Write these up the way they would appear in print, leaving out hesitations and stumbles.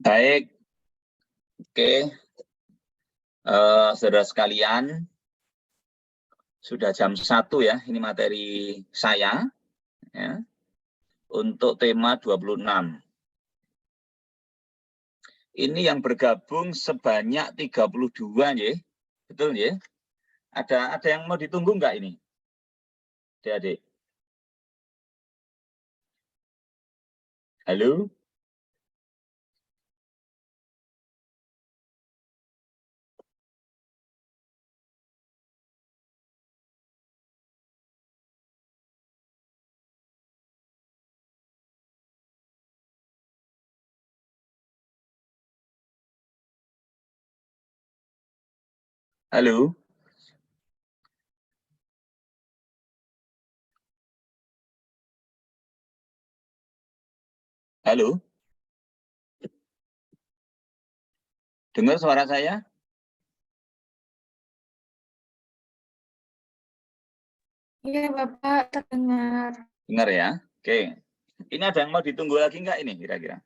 Baik, oke, saudara sekalian, sudah jam 1 ya, ini materi saya ya, untuk tema 26. Ini yang bergabung sebanyak 32 ya, betul ya? Ada yang mau ditunggu nggak ini, adik-adik? Halo? Halo? Halo? Dengar suara saya? Iya, Bapak, terdengar. Dengar ya? Oke. Ini ada yang mau ditunggu lagi nggak ini kira-kira?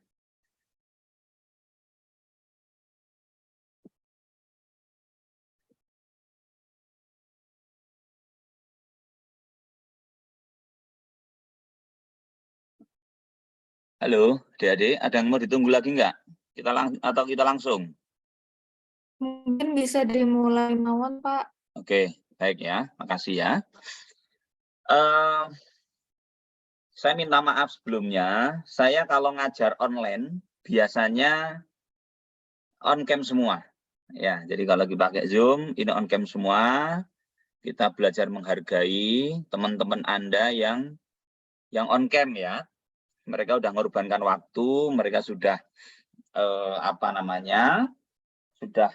Halo, adik-adik, ada yang mau ditunggu lagi nggak? Atau kita langsung? Mungkin bisa dimulai mawon, Pak. Oke, baik ya, makasih ya. Saya minta maaf sebelumnya, saya kalau ngajar online biasanya on cam semua. Ya, jadi kalau kita pakai Zoom, ini on cam semua. Kita belajar menghargai teman-teman Anda yang on cam ya. Mereka sudah mengorbankan waktu, mereka sudah sudah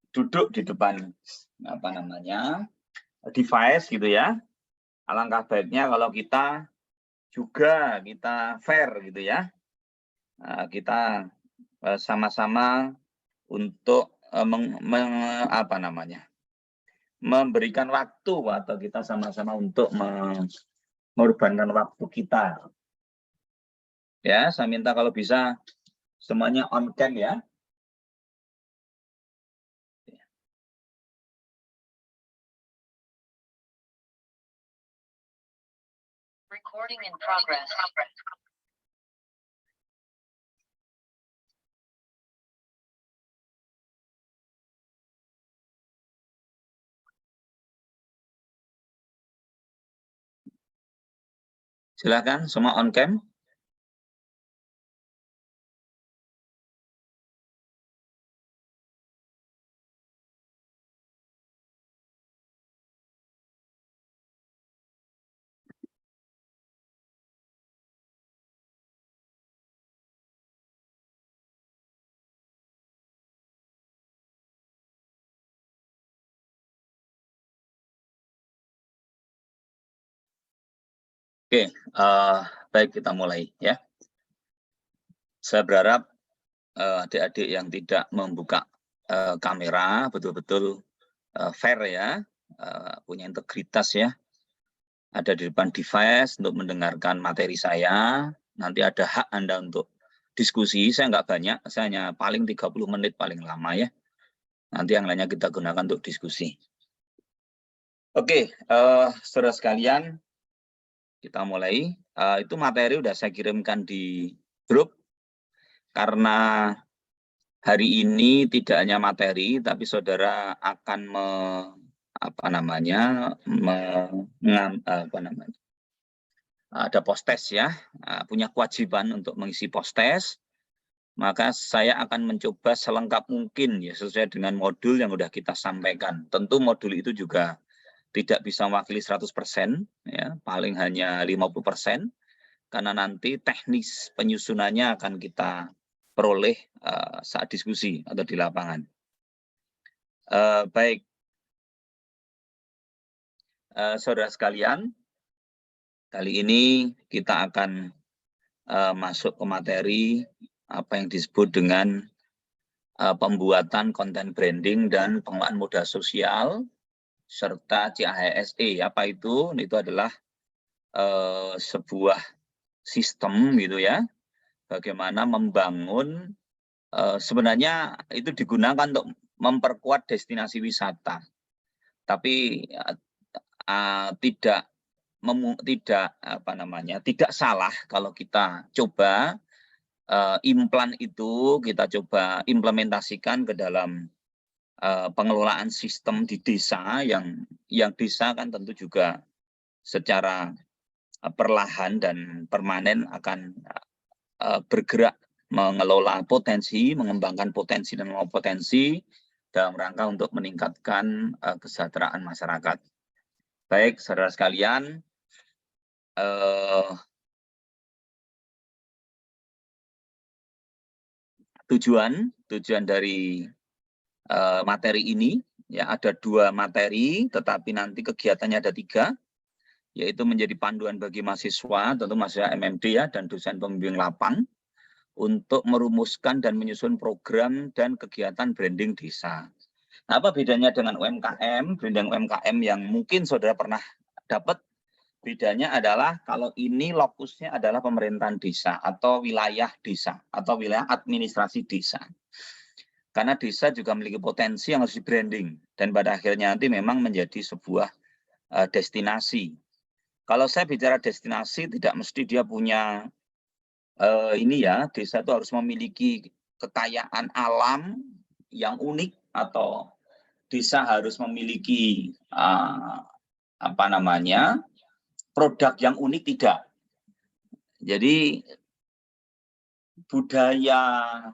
duduk di depan device gitu ya. Alangkah baiknya kalau kita fair gitu ya. Kita sama-sama untuk memberikan waktu atau kita sama-sama untuk mengorbankan waktu kita. Ya, saya minta kalau bisa semuanya on cam ya. Recording in progress. Silakan semua on cam. Oke, baik kita mulai ya. Saya berharap adik-adik yang tidak membuka kamera betul-betul fair ya, punya integritas ya. Ada di depan device untuk mendengarkan materi saya. Nanti ada hak Anda untuk diskusi. Saya nggak banyak, saya hanya paling 30 menit paling lama ya. Nanti yang lainnya kita gunakan untuk diskusi. Oke, saudara sekalian, kita mulai. Itu materi udah saya kirimkan di grup. Karena hari ini tidak hanya materi, tapi saudara akan ada post-test ya, punya kewajiban untuk mengisi post-test. Maka saya akan mencoba selengkap mungkin ya sesuai dengan modul yang sudah kita sampaikan. Tentu modul itu juga tidak bisa mewakili 100% ya, paling hanya 50%. Karena nanti teknis penyusunannya akan kita peroleh saat diskusi atau di lapangan. Baik, saudara sekalian, kali ini kita akan masuk ke materi apa yang disebut dengan pembuatan konten branding dan pengelolaan modal sosial serta CAHSE. Apa itu? Itu adalah sebuah sistem gitu ya, bagaimana membangun sebenarnya itu digunakan untuk memperkuat destinasi wisata, tapi tidak salah kalau kita coba implan itu kita coba implementasikan ke dalam pengelolaan sistem di desa yang desa kan tentu juga secara perlahan dan permanen akan bergerak mengelola potensi, mengembangkan potensi dan potensi dalam rangka untuk meningkatkan kesejahteraan masyarakat. Baik, saudara sekalian, tujuan dari materi ini ya ada 2 materi, tetapi nanti kegiatannya ada 3, yaitu menjadi panduan bagi mahasiswa, tentu mahasiswa MMD ya, dan dosen pembimbing lapang untuk merumuskan dan menyusun program dan kegiatan branding desa. Nah, apa bedanya dengan UMKM? Branding UMKM yang mungkin saudara pernah dapat, bedanya adalah kalau ini lokusnya adalah pemerintahan desa atau wilayah desa atau wilayah administrasi desa. Karena desa juga memiliki potensi yang harus di-branding dan pada akhirnya nanti memang menjadi sebuah destinasi. Kalau saya bicara destinasi, tidak mesti dia punya ini ya, desa itu harus memiliki kekayaan alam yang unik atau desa harus memiliki produk yang unik, tidak. Jadi budaya,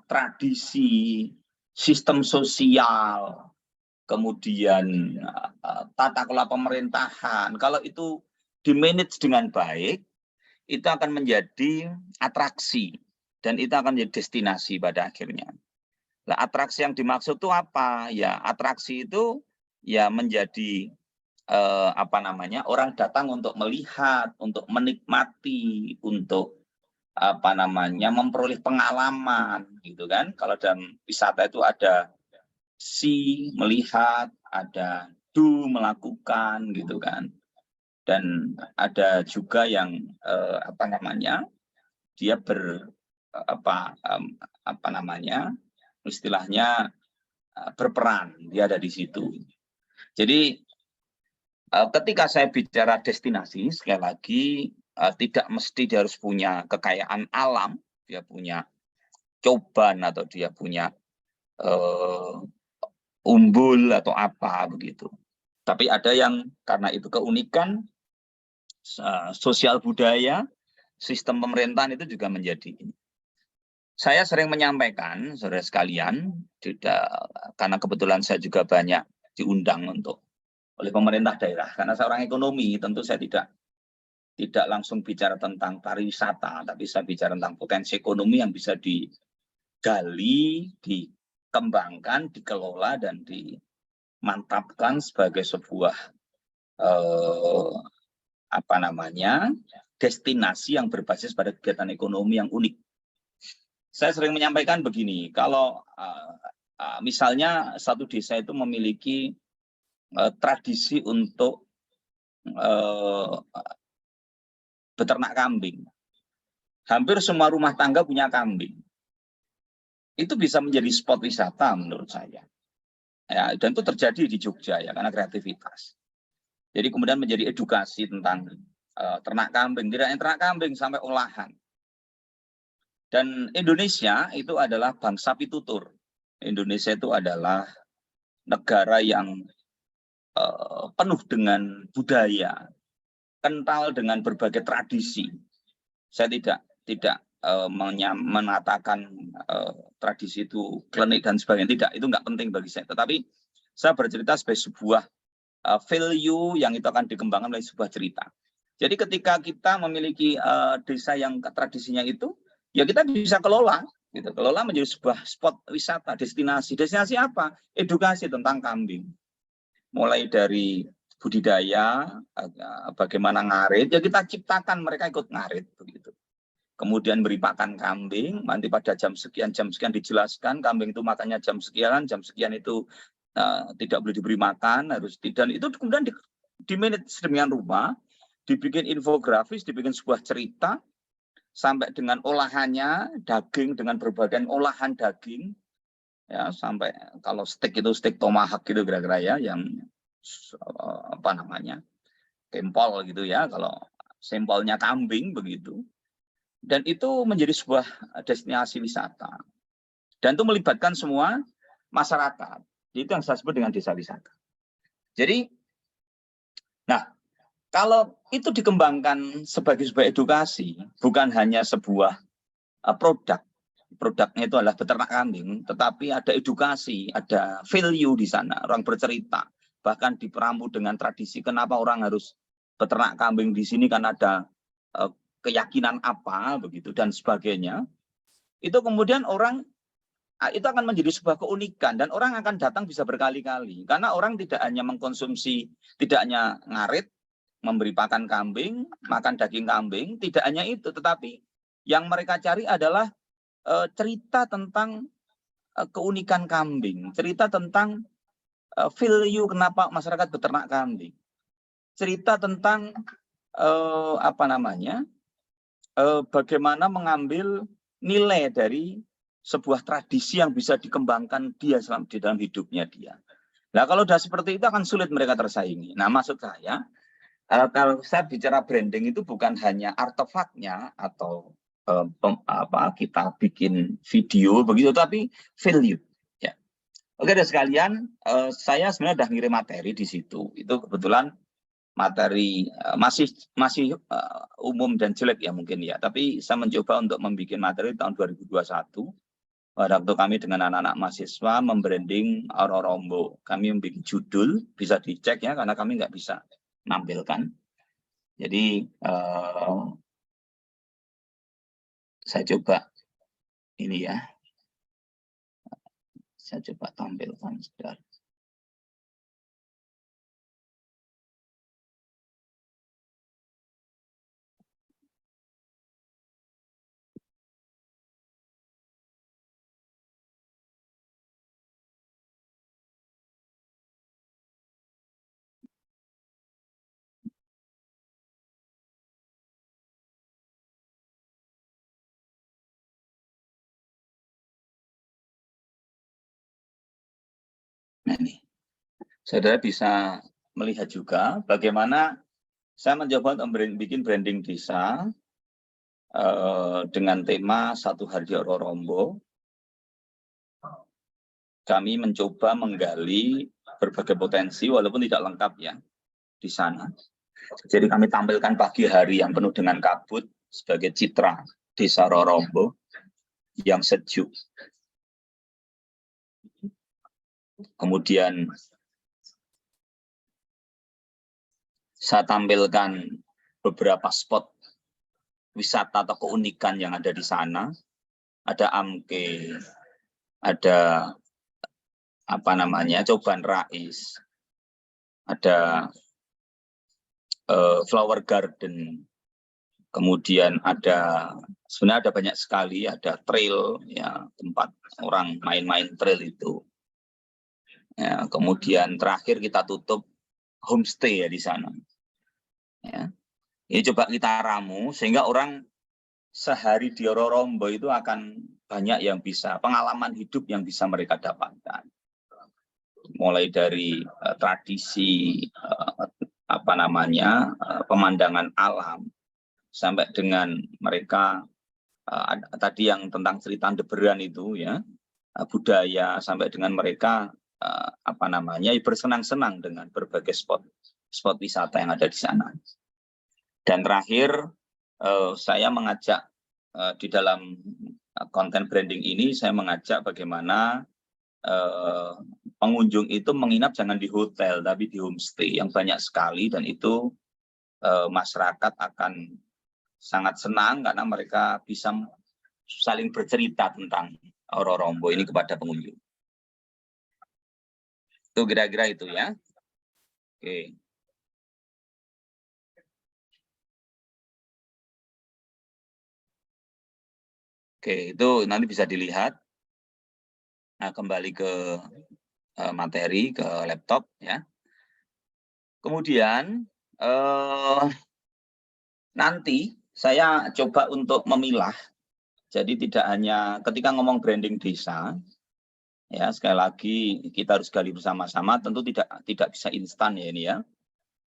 tradisi, sistem sosial, kemudian tata kelola pemerintahan, kalau itu di-manage dengan baik, itu akan menjadi atraksi dan itu akan menjadi destinasi pada akhirnya. Nah, atraksi yang dimaksud itu apa? Ya, atraksi itu ya menjadi orang datang untuk melihat, untuk menikmati, untuk memperoleh pengalaman gitu kan. Kalau dalam wisata itu ada see, melihat, ada do, melakukan gitu kan. Dan ada juga yang dia istilahnya berperan, dia ada di situ. Jadi ketika saya bicara destinasi, sekali lagi tidak mesti dia harus punya kekayaan alam, dia punya coban atau dia punya umbul atau apa begitu. Tapi ada yang karena itu keunikan sosial budaya, sistem pemerintahan itu juga menjadi ini. Saya sering menyampaikan, saudara sekalian, karena kebetulan saya juga banyak diundang oleh pemerintah daerah. Karena saya orang ekonomi, tentu saya tidak langsung bicara tentang pariwisata, tapi saya bicara tentang potensi ekonomi yang bisa digali, dikembangkan, dikelola, dan dimantapkan sebagai sebuah destinasi yang berbasis pada kegiatan ekonomi yang unik. Saya sering menyampaikan begini, kalau misalnya satu desa itu memiliki tradisi untuk beternak kambing, hampir semua rumah tangga punya kambing, itu bisa menjadi spot wisata menurut saya. Ya, dan itu terjadi di Jogja ya, karena kreativitas. Jadi kemudian menjadi edukasi tentang ternak kambing, tidak hanya ternak kambing sampai olahan. Dan Indonesia itu adalah bangsa pitutur. Indonesia itu adalah negara yang penuh dengan budaya, kental dengan berbagai tradisi. Saya tidak mengatakan tradisi itu klinik dan sebagainya, tidak, itu nggak penting bagi saya. Tetapi saya bercerita sebagai sebuah value yang itu akan dikembangkan oleh sebuah cerita. Jadi ketika kita memiliki desa yang tradisinya itu, ya kita bisa kelola, gitu. Kelola menjadi sebuah spot wisata, destinasi. Destinasi apa? Edukasi tentang kambing. Mulai dari budidaya, bagaimana ngarit, ya kita ciptakan mereka ikut ngarit begitu. Kemudian beri pakan kambing, nanti pada jam sekian dijelaskan kambing itu makannya jam sekian itu tidak boleh diberi makan, harus tidak. Itu kemudian di manage sedemikian rupa, dibikin infografis, dibikin sebuah cerita, sampai dengan olahannya, daging dengan berbagai olahan daging, ya sampai kalau steak itu steak tomahawk gitu kira-kira ya, yang apa namanya, kempol gitu ya, kalau sampelnya kambing begitu. Dan itu menjadi sebuah destinasi wisata. Dan itu melibatkan semua masyarakat. Itu yang saya sebut dengan desa wisata. Jadi, nah, kalau itu dikembangkan sebagai sebuah edukasi, bukan hanya sebuah produk. Produknya itu adalah beternak kambing, tetapi ada edukasi, ada value di sana. Orang bercerita, bahkan diperamu dengan tradisi. Kenapa orang harus beternak kambing di sini, karena ada keyakinan apa, begitu, dan sebagainya. Itu kemudian orang, itu akan menjadi sebuah keunikan, dan orang akan datang bisa berkali-kali. Karena orang tidak hanya mengkonsumsi, tidak hanya ngarit, memberi pakan kambing, makan daging kambing, tidak hanya itu, tetapi yang mereka cari adalah cerita tentang keunikan kambing, cerita tentang value kenapa masyarakat beternak kambing, cerita tentang apa namanya, bagaimana mengambil nilai dari sebuah tradisi yang bisa dikembangkan dia di dalam hidupnya dia. Nah, kalau sudah seperti itu akan sulit mereka tersaingi. Nah, maksud saya, kalau saya bicara branding itu bukan hanya artefaknya atau kita bikin video begitu, tapi value. Ya. Oke, dan sekalian, saya sebenarnya sudah ngirim materi di situ. Itu kebetulan materi masih umum dan jelek ya mungkin ya. Tapi saya mencoba untuk membuat materi tahun 2021. Pada waktu kami dengan anak-anak mahasiswa membranding Ororombo. Kami membuat judul, bisa dicek ya, karena kami nggak bisa menampilkan. Jadi saya coba ini ya, saya coba tampilkan sebentar. Nah ini, saudara bisa melihat juga bagaimana saya mencoba untuk bikin branding desa dengan tema Satu Hari di Ororombo. Kami mencoba menggali berbagai potensi walaupun tidak lengkap ya di sana. Jadi kami tampilkan pagi hari yang penuh dengan kabut sebagai citra desa Ororombo yang sejuk. Kemudian saya tampilkan beberapa spot wisata atau keunikan yang ada di sana. Ada Amke, ada apa namanya, Coban Rais, ada flower garden, kemudian ada, sebenarnya ada banyak sekali, ada trail ya, tempat orang main-main trail itu. Ya, kemudian terakhir kita tutup homestay ya di sana. Ya. Ini coba kita ramu sehingga orang sehari di Ororombo itu akan banyak yang bisa, pengalaman hidup yang bisa mereka dapatkan. Mulai dari tradisi apa namanya, pemandangan alam, sampai dengan mereka tadi yang tentang cerita Deberan itu ya, budaya, sampai dengan mereka apa namanya, bersenang-senang dengan berbagai spot wisata yang ada di sana. Dan terakhir saya mengajak di dalam konten branding ini, saya mengajak bagaimana pengunjung itu menginap jangan di hotel tapi di homestay yang banyak sekali, dan itu masyarakat akan sangat senang karena mereka bisa saling bercerita tentang Ororombo ini kepada pengunjung. Itu kira-kira itu ya. Oke. Oke, itu nanti bisa dilihat. Nah, kembali ke materi, ke laptop ya. Kemudian nanti saya coba untuk memilah. Jadi tidak hanya ketika ngomong branding desa, ya sekali lagi kita harus gali bersama-sama. Tentu tidak bisa instan ya ini ya.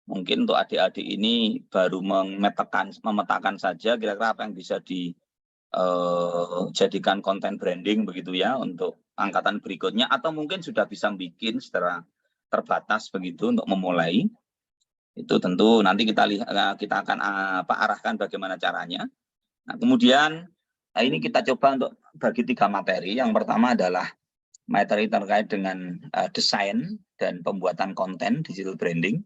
Mungkin untuk adik-adik ini baru memetakan saja kira-kira apa yang bisa dijadikan konten branding begitu ya untuk angkatan berikutnya, atau mungkin sudah bisa bikin secara terbatas begitu untuk memulai. Itu tentu nanti kita akan arahkan bagaimana caranya. Nah, kemudian ini kita coba untuk bagi 3 materi. Yang pertama adalah materi terkait dengan desain dan pembuatan konten digital branding.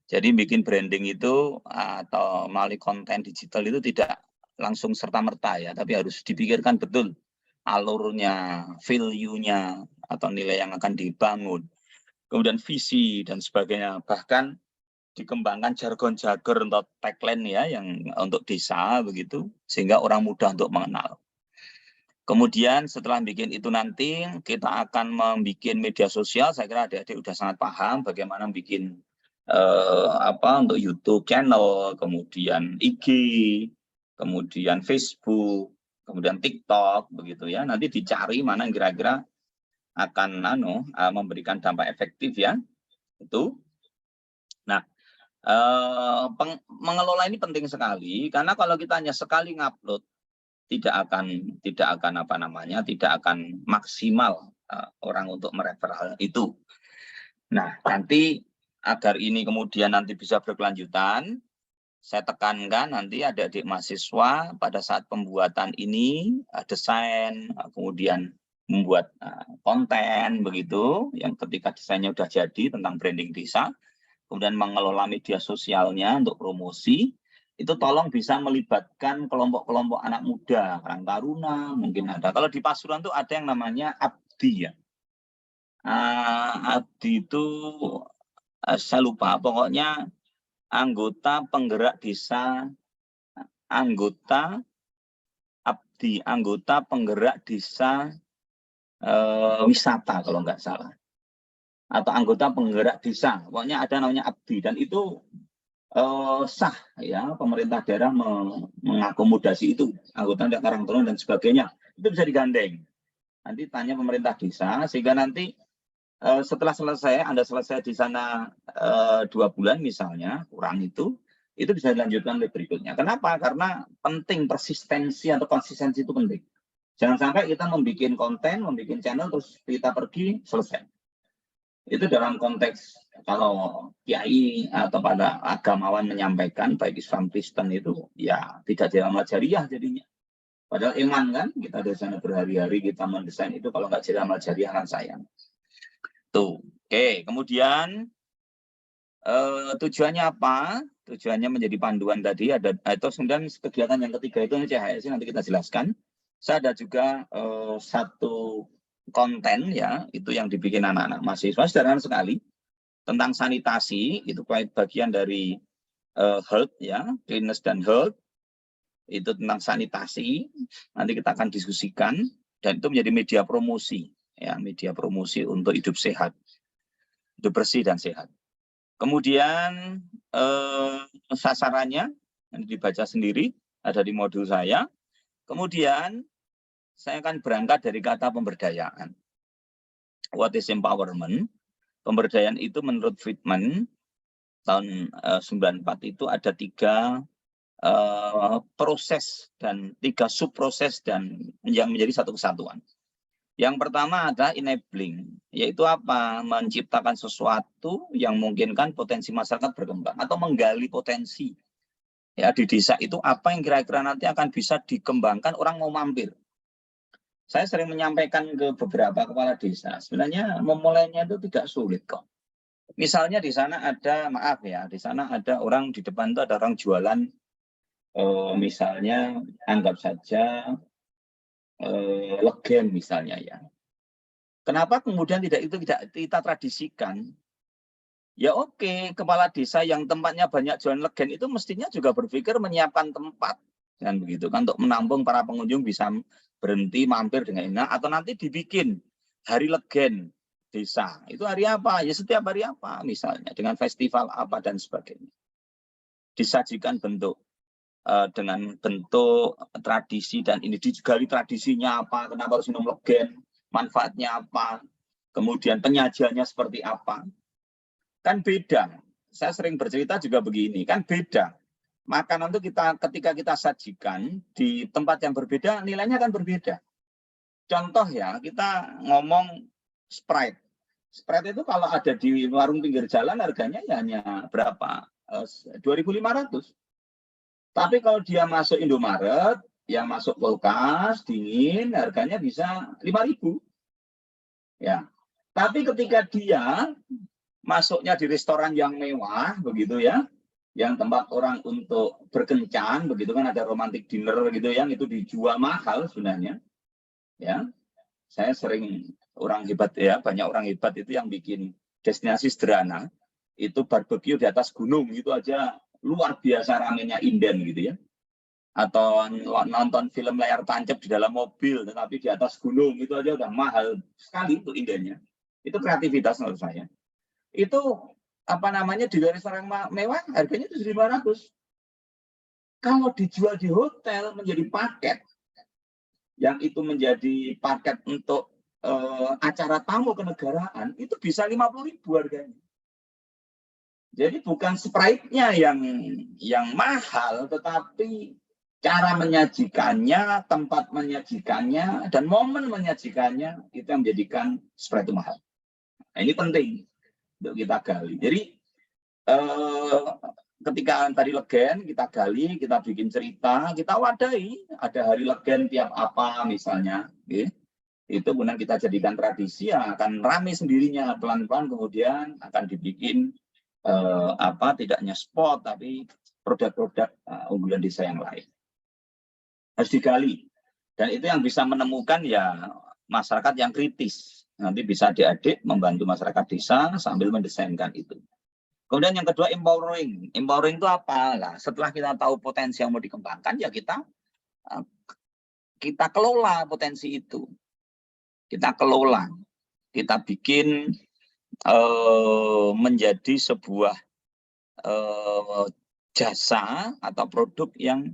Jadi bikin branding itu atau melalui konten digital itu tidak langsung serta-merta ya, tapi harus dipikirkan betul alurnya, value-nya, atau nilai yang akan dibangun. Kemudian visi dan sebagainya. Bahkan dikembangkan jargon-jargon atau tagline ya yang untuk desa begitu, sehingga orang mudah untuk mengenal. Kemudian setelah bikin itu nanti kita akan membuat media sosial. Saya kira adik-adik sudah sangat paham bagaimana bikin untuk YouTube channel, kemudian IG, kemudian Facebook, kemudian TikTok begitu ya. Nanti dicari mana yang kira-kira akan memberikan dampak efektif ya. Itu. Nah, mengelola ini penting sekali karena kalau kita hanya sekali ngupload tidak akan maksimal orang untuk mereferal itu. Nah, nanti agar ini kemudian nanti bisa berkelanjutan, saya tekankan nanti adik-adik mahasiswa pada saat pembuatan ini, desain, kemudian membuat konten begitu, yang ketika desainnya sudah jadi tentang branding desa, kemudian mengelola media sosialnya untuk promosi, itu tolong bisa melibatkan kelompok-kelompok anak muda, Karang Taruna, mungkin ada. Kalau di Pasuruan itu ada yang namanya Abdi ya. Abdi itu saya lupa, pokoknya anggota penggerak desa, anggota penggerak desa wisata kalau nggak salah. Atau anggota penggerak desa, pokoknya ada namanya Abdi, dan itu sah ya, pemerintah daerah mengakomodasi itu, anggota Karang Taruna dan sebagainya, itu bisa digandeng. Nanti tanya pemerintah desa, sehingga nanti setelah Anda selesai di sana 2 bulan misalnya, kurang itu bisa dilanjutkan oleh berikutnya. Kenapa? Karena penting persistensi atau konsistensi itu penting. Jangan sampai kita membuat konten, membuat channel, terus kita pergi, selesai. Itu dalam konteks kalau kiai atau pada agamawan menyampaikan, baik Islam Kristen itu, ya tidak jadi amal jariah jadinya. Padahal iman kan, kita di sana berhari-hari, kita mendesain itu, kalau nggak jadi amal jariah kan sayang. Tuh, oke. Kemudian tujuannya apa? Tujuannya menjadi panduan tadi ada. Terus kemudian kegiatan yang ketiga itu CHS nanti kita jelaskan. Saya ada juga satu konten ya, itu yang dibikin anak-anak mahasiswa sederhana sekali tentang sanitasi, itu bagian dari health ya, cleanliness dan health. Itu tentang sanitasi. Nanti kita akan diskusikan dan itu menjadi media promosi. Ya, media promosi untuk hidup sehat, hidup bersih dan sehat. Kemudian sasarannya nanti dibaca sendiri, ada di modul saya. Kemudian saya akan berangkat dari kata pemberdayaan. What is empowerment? Pemberdayaan itu menurut Friedman tahun 94 itu ada 3 proses dan 3 subproses dan yang menjadi satu kesatuan. Yang pertama adalah enabling, yaitu apa? Menciptakan sesuatu yang memungkinkan potensi masyarakat berkembang atau menggali potensi. Ya, di desa itu apa yang kira-kira nanti akan bisa dikembangkan, orang mau mampir. Saya sering menyampaikan ke beberapa kepala desa, sebenarnya memulainya itu tidak sulit kok. Misalnya di sana ada, di sana ada orang di depan itu ada orang jualan, misalnya anggap saja legen misalnya ya. Kenapa kemudian tidak kita tradisikan? Ya oke, kepala desa yang tempatnya banyak jualan legen itu mestinya juga berpikir menyiapkan tempat kan begitu kan untuk menampung para pengunjung bisa berhenti mampir dengan enak, atau nanti dibikin hari legen desa. Itu hari apa? Ya setiap hari apa misalnya dengan festival apa dan sebagainya. Disajikan bentuk dengan bentuk tradisi dan ini digali tradisinya apa, kenapa harus minum legen, manfaatnya apa, kemudian penyajiannya seperti apa. Kan beda. Saya sering bercerita juga begini, kan beda. Makanan itu ketika kita sajikan di tempat yang berbeda, nilainya kan berbeda. Contoh ya, kita ngomong Sprite. Sprite itu kalau ada di warung pinggir jalan harganya ya hanya berapa? 2.500. Tapi kalau dia masuk Indomaret, yang masuk kulkas, dingin, harganya bisa 5.000. Ya. Tapi ketika dia masuknya di restoran yang mewah, begitu ya, yang tempat orang untuk berkencan, begitu kan ada romantic dinner gitu yang itu dijual mahal sebenarnya. Ya. Saya sering orang hebat ya, banyak orang hebat itu yang bikin destinasi sederhana, itu barbeque di atas gunung, itu aja luar biasa ramenya inden gitu ya. Atau nonton film layar tancap di dalam mobil, tetapi di atas gunung, itu aja udah mahal sekali itu indennya. Itu kreativitas menurut saya. Itu apa namanya di restoran mewah, harganya itu 1.500. Kalau dijual di hotel menjadi paket, yang itu menjadi paket untuk acara tamu kenegaraan, itu bisa 50.000 harganya. Jadi bukan Sprite-nya yang mahal, tetapi cara menyajikannya, tempat menyajikannya, dan momen menyajikannya itu yang menjadikan Sprite itu mahal. Nah, ini penting untuk kita gali. Jadi ketika tadi legen, kita gali, kita bikin cerita, kita wadahi, ada hari legen tiap apa misalnya, gitu. Itu kemudian kita jadikan tradisi yang akan rame sendirinya, pelan-pelan kemudian akan dibikin tidak hanya spot, tapi produk-produk unggulan desa yang lain. Harus digali. Dan itu yang bisa menemukan ya masyarakat yang kritis. Nanti bisa adik-adik membantu masyarakat desa sambil mendesainkan itu. Kemudian yang kedua empowering. Empowering itu apa? Nah, setelah kita tahu potensi yang mau dikembangkan, ya kita kelola potensi itu. Kita kelola. Kita bikin menjadi sebuah jasa atau produk yang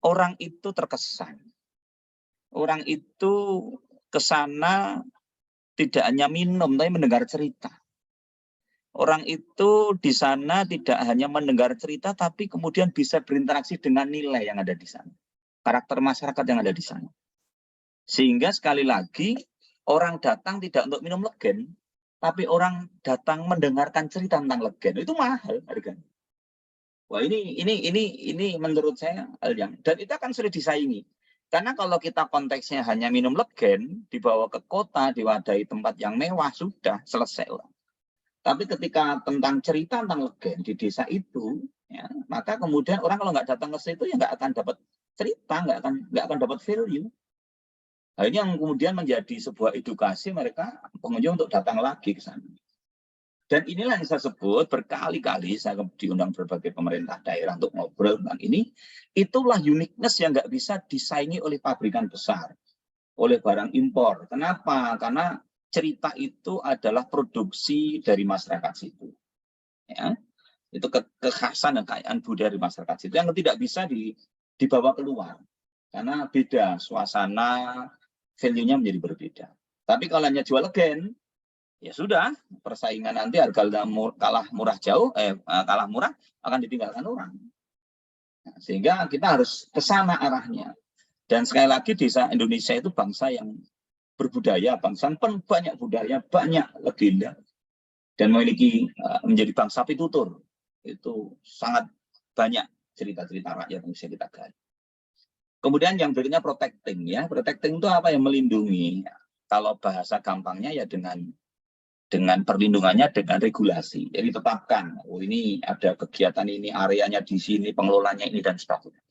orang itu terkesan. Orang itu ke sana tidak hanya minum, tapi mendengar cerita. Orang itu di sana tidak hanya mendengar cerita, tapi kemudian bisa berinteraksi dengan nilai yang ada di sana. Karakter masyarakat yang ada di sana. Sehingga sekali lagi, orang datang tidak untuk minum legen, tapi orang datang mendengarkan cerita tentang legen. Itu mahal harganya. Wah, ini menurut saya hal yang, dan itu akan sulit disaingi. Karena kalau kita konteksnya hanya minum legen, dibawa ke kota, diwadahi tempat yang mewah, sudah selesai orang. Tapi ketika tentang cerita tentang legen di desa itu, ya, maka kemudian orang kalau nggak datang ke situ ya nggak akan dapat cerita, nggak akan dapat value. Nah, ini yang kemudian menjadi sebuah edukasi mereka pengunjung untuk datang lagi ke sana. Dan inilah yang saya sebut berkali-kali saya diundang berbagai pemerintah daerah untuk ngobrol tentang ini. Itulah uniqueness yang nggak bisa disaingi oleh pabrikan besar, oleh barang impor. Kenapa? Karena cerita itu adalah produksi dari masyarakat situ. Ya, itu kekhasan dan kekayaan budaya dari masyarakat situ yang tidak bisa dibawa keluar. Karena beda suasana, value-nya menjadi berbeda. Tapi kalau hanya jual legen, ya sudah, persaingan nanti harga kalah murah akan ditinggalkan orang. Nah, sehingga kita harus ke sana arahnya. Dan sekali lagi desa Indonesia itu bangsa yang berbudaya, bangsa yang banyak budaya, banyak legenda, dan memiliki menjadi bangsa pitutur. Itu sangat banyak cerita-cerita rakyat yang bisa kita gali. Kemudian yang berikutnya protecting ya. Protecting itu apa? Yang melindungi. Kalau bahasa gampangnya ya dengan perlindungannya dengan regulasi. Jadi tetapkan, oh ini ada kegiatan ini, areanya di sini, pengelolanya ini, dan sebagainya.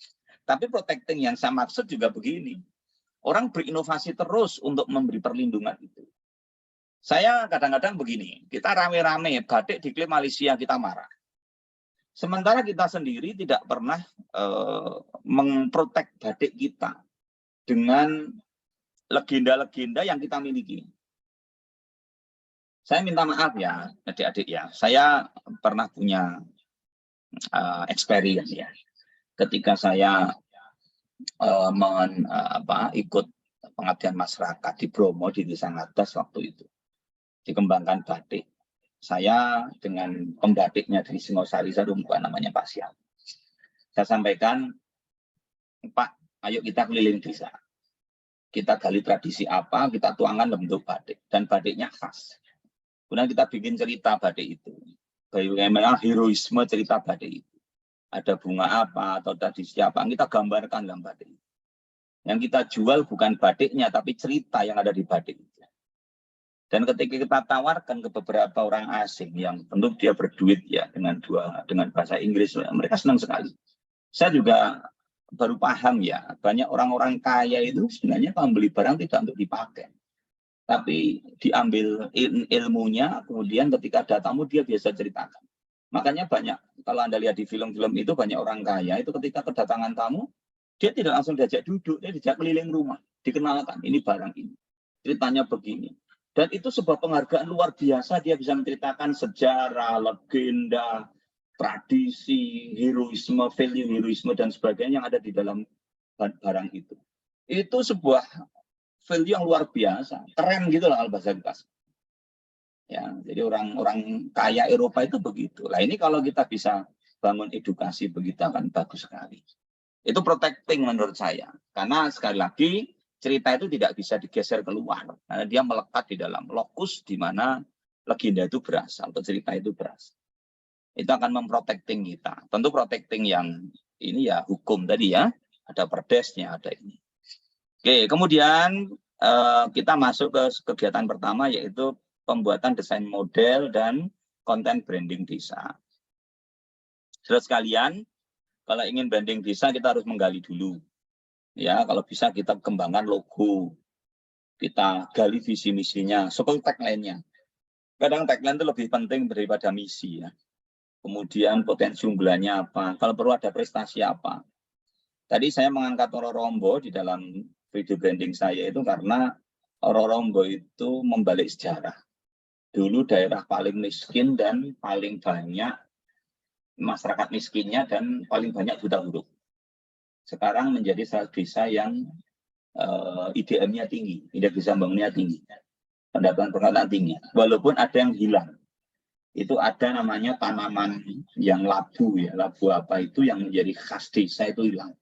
Tapi protecting yang saya maksud juga begini. Orang berinovasi terus untuk memberi perlindungan itu. Saya kadang-kadang begini, kita rame-rame batik diklaim Malaysia, kita marah. Sementara kita sendiri tidak pernah memprotek batik kita dengan legenda-legenda yang kita miliki. Saya minta maaf ya, adik-adik ya. Saya pernah punya experience ya. ketika saya ikut pengabdian masyarakat di Bromo di Desa Ngadas waktu itu, dikembangkan batik. Saya dengan pembatiknya dari Singosari Sarumpa, namanya Pak Siap. Saya sampaikan, Pak, ayo kita keliling desa. Kita gali tradisi apa, kita tuangkan dalam bentuk batik. Dan batiknya khas. Kemudian kita bikin cerita batik itu. Bagaimana heroisme cerita batik itu. Ada bunga apa, atau tradisi apa, kita gambarkan dalam batik. Yang kita jual bukan batiknya, tapi cerita yang ada di batik. Dan ketika kita tawarkan ke beberapa orang asing yang tentu dia berduit ya dengan bahasa Inggris, mereka senang sekali. Saya juga baru paham ya, banyak orang-orang kaya itu sebenarnya kalau beli barang tidak untuk dipakai, tapi diambil ilmunya, kemudian ketika ada tamu dia biasa ceritakan. Makanya banyak, kalau Anda lihat di film-film itu, banyak orang kaya itu ketika kedatangan tamu, dia tidak langsung diajak duduk, dia diajak keliling rumah, dikenalkan, ini barang ini, ceritanya begini. Dan itu sebuah penghargaan luar biasa, dia bisa menceritakan sejarah, legenda, tradisi, heroisme, value heroisme, dan sebagainya yang ada di dalam barang itu. Itu sebuah value yang luar biasa, keren gitu lah bahasa kita. Ya, jadi orang-orang kaya Eropa itu begitu. Lah ini kalau kita bisa bangun edukasi begitu akan bagus sekali. Itu protecting menurut saya. Karena sekali lagi cerita itu tidak bisa digeser keluar. Karena dia melekat di dalam lokus di mana legenda itu berasal atau cerita itu berasal. Itu akan memprotecting kita. Tentu protecting yang ini ya hukum tadi ya. Ada perdesnya, ada ini. Oke, kemudian kita masuk ke kegiatan pertama yaitu pembuatan desain model dan konten branding desa. Saudara sekalian, kalau ingin branding desa kita harus menggali dulu. Ya, kalau bisa kita kembangkan logo, kita gali visi misinya, seperti tagline-nya. Kadang tagline itu lebih penting daripada misi ya. Kemudian potensi unggulannya apa, kalau perlu ada prestasi apa. Tadi saya mengangkat Rorombo di dalam video branding saya itu karena Rorombo itu membalik sejarah. Dulu daerah paling miskin dan paling banyak masyarakat miskinnya dan paling banyak buta huruf. Sekarang menjadi salah desa yang IDM-nya tinggi, indeks desa bangunnya tinggi, pendapatan tinggi. Walaupun ada yang hilang, itu ada namanya tanaman yang labu ya, labu apa itu yang menjadi khas desa itu hilang.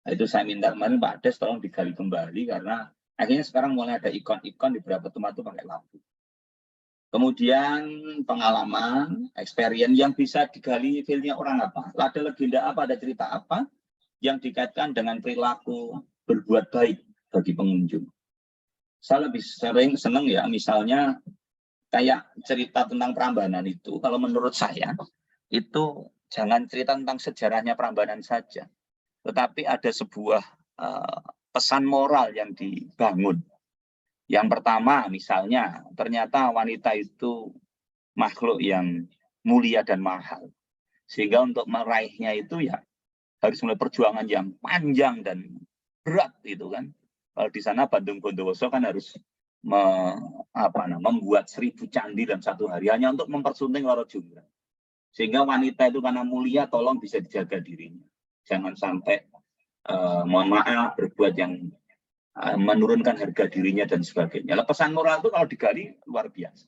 Nah, itu saya minta kemarin Pak Des tolong digali kembali karena akhirnya sekarang mulai ada ikon-ikon di beberapa tempat itu pakai labu. Kemudian pengalaman, experience yang bisa digali filenya orang apa, ada legenda apa, ada cerita apa yang dikaitkan dengan perilaku berbuat baik bagi pengunjung. Saya lebih sering senang ya, misalnya kayak cerita tentang Prambanan itu, kalau menurut saya, itu jangan cerita tentang sejarahnya Prambanan saja, tetapi ada sebuah pesan moral yang dibangun. Yang pertama, misalnya, ternyata wanita itu makhluk yang mulia dan mahal. Sehingga untuk meraihnya itu ya, harus mulai perjuangan yang panjang dan berat gitu kan. Kalau di sana Bandung Bondowoso kan harus membuat 1000 candi dalam satu hari hanya untuk mempersunting Loro Jonggrang. Sehingga wanita itu karena mulia tolong bisa dijaga dirinya. Jangan sampai mohon maaf berbuat yang menurunkan harga dirinya dan sebagainya. Pesan moral itu kalau digali luar biasa.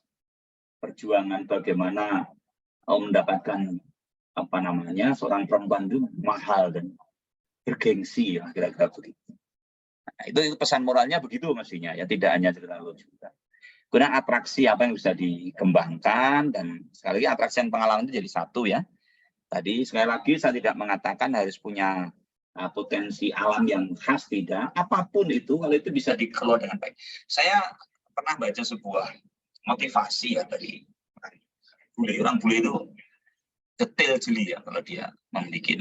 Perjuangan bagaimana mendapatkan seorang perempuan itu mahal dan bergengsi ya kira-kira begitu. Nah, itu pesan moralnya begitu mestinya ya, tidak hanya cerita juga. Kemudian atraksi apa yang bisa dikembangkan dan sekali lagi atraksi dan pengalaman itu jadi satu ya. Tadi sekali lagi saya tidak mengatakan harus punya potensi alam yang khas, tidak. Apapun itu kalau itu bisa dikelola dengan baik. Saya pernah baca sebuah motivasi ya dari bule, orang bule itu detail jeli ya kalau dia memiliki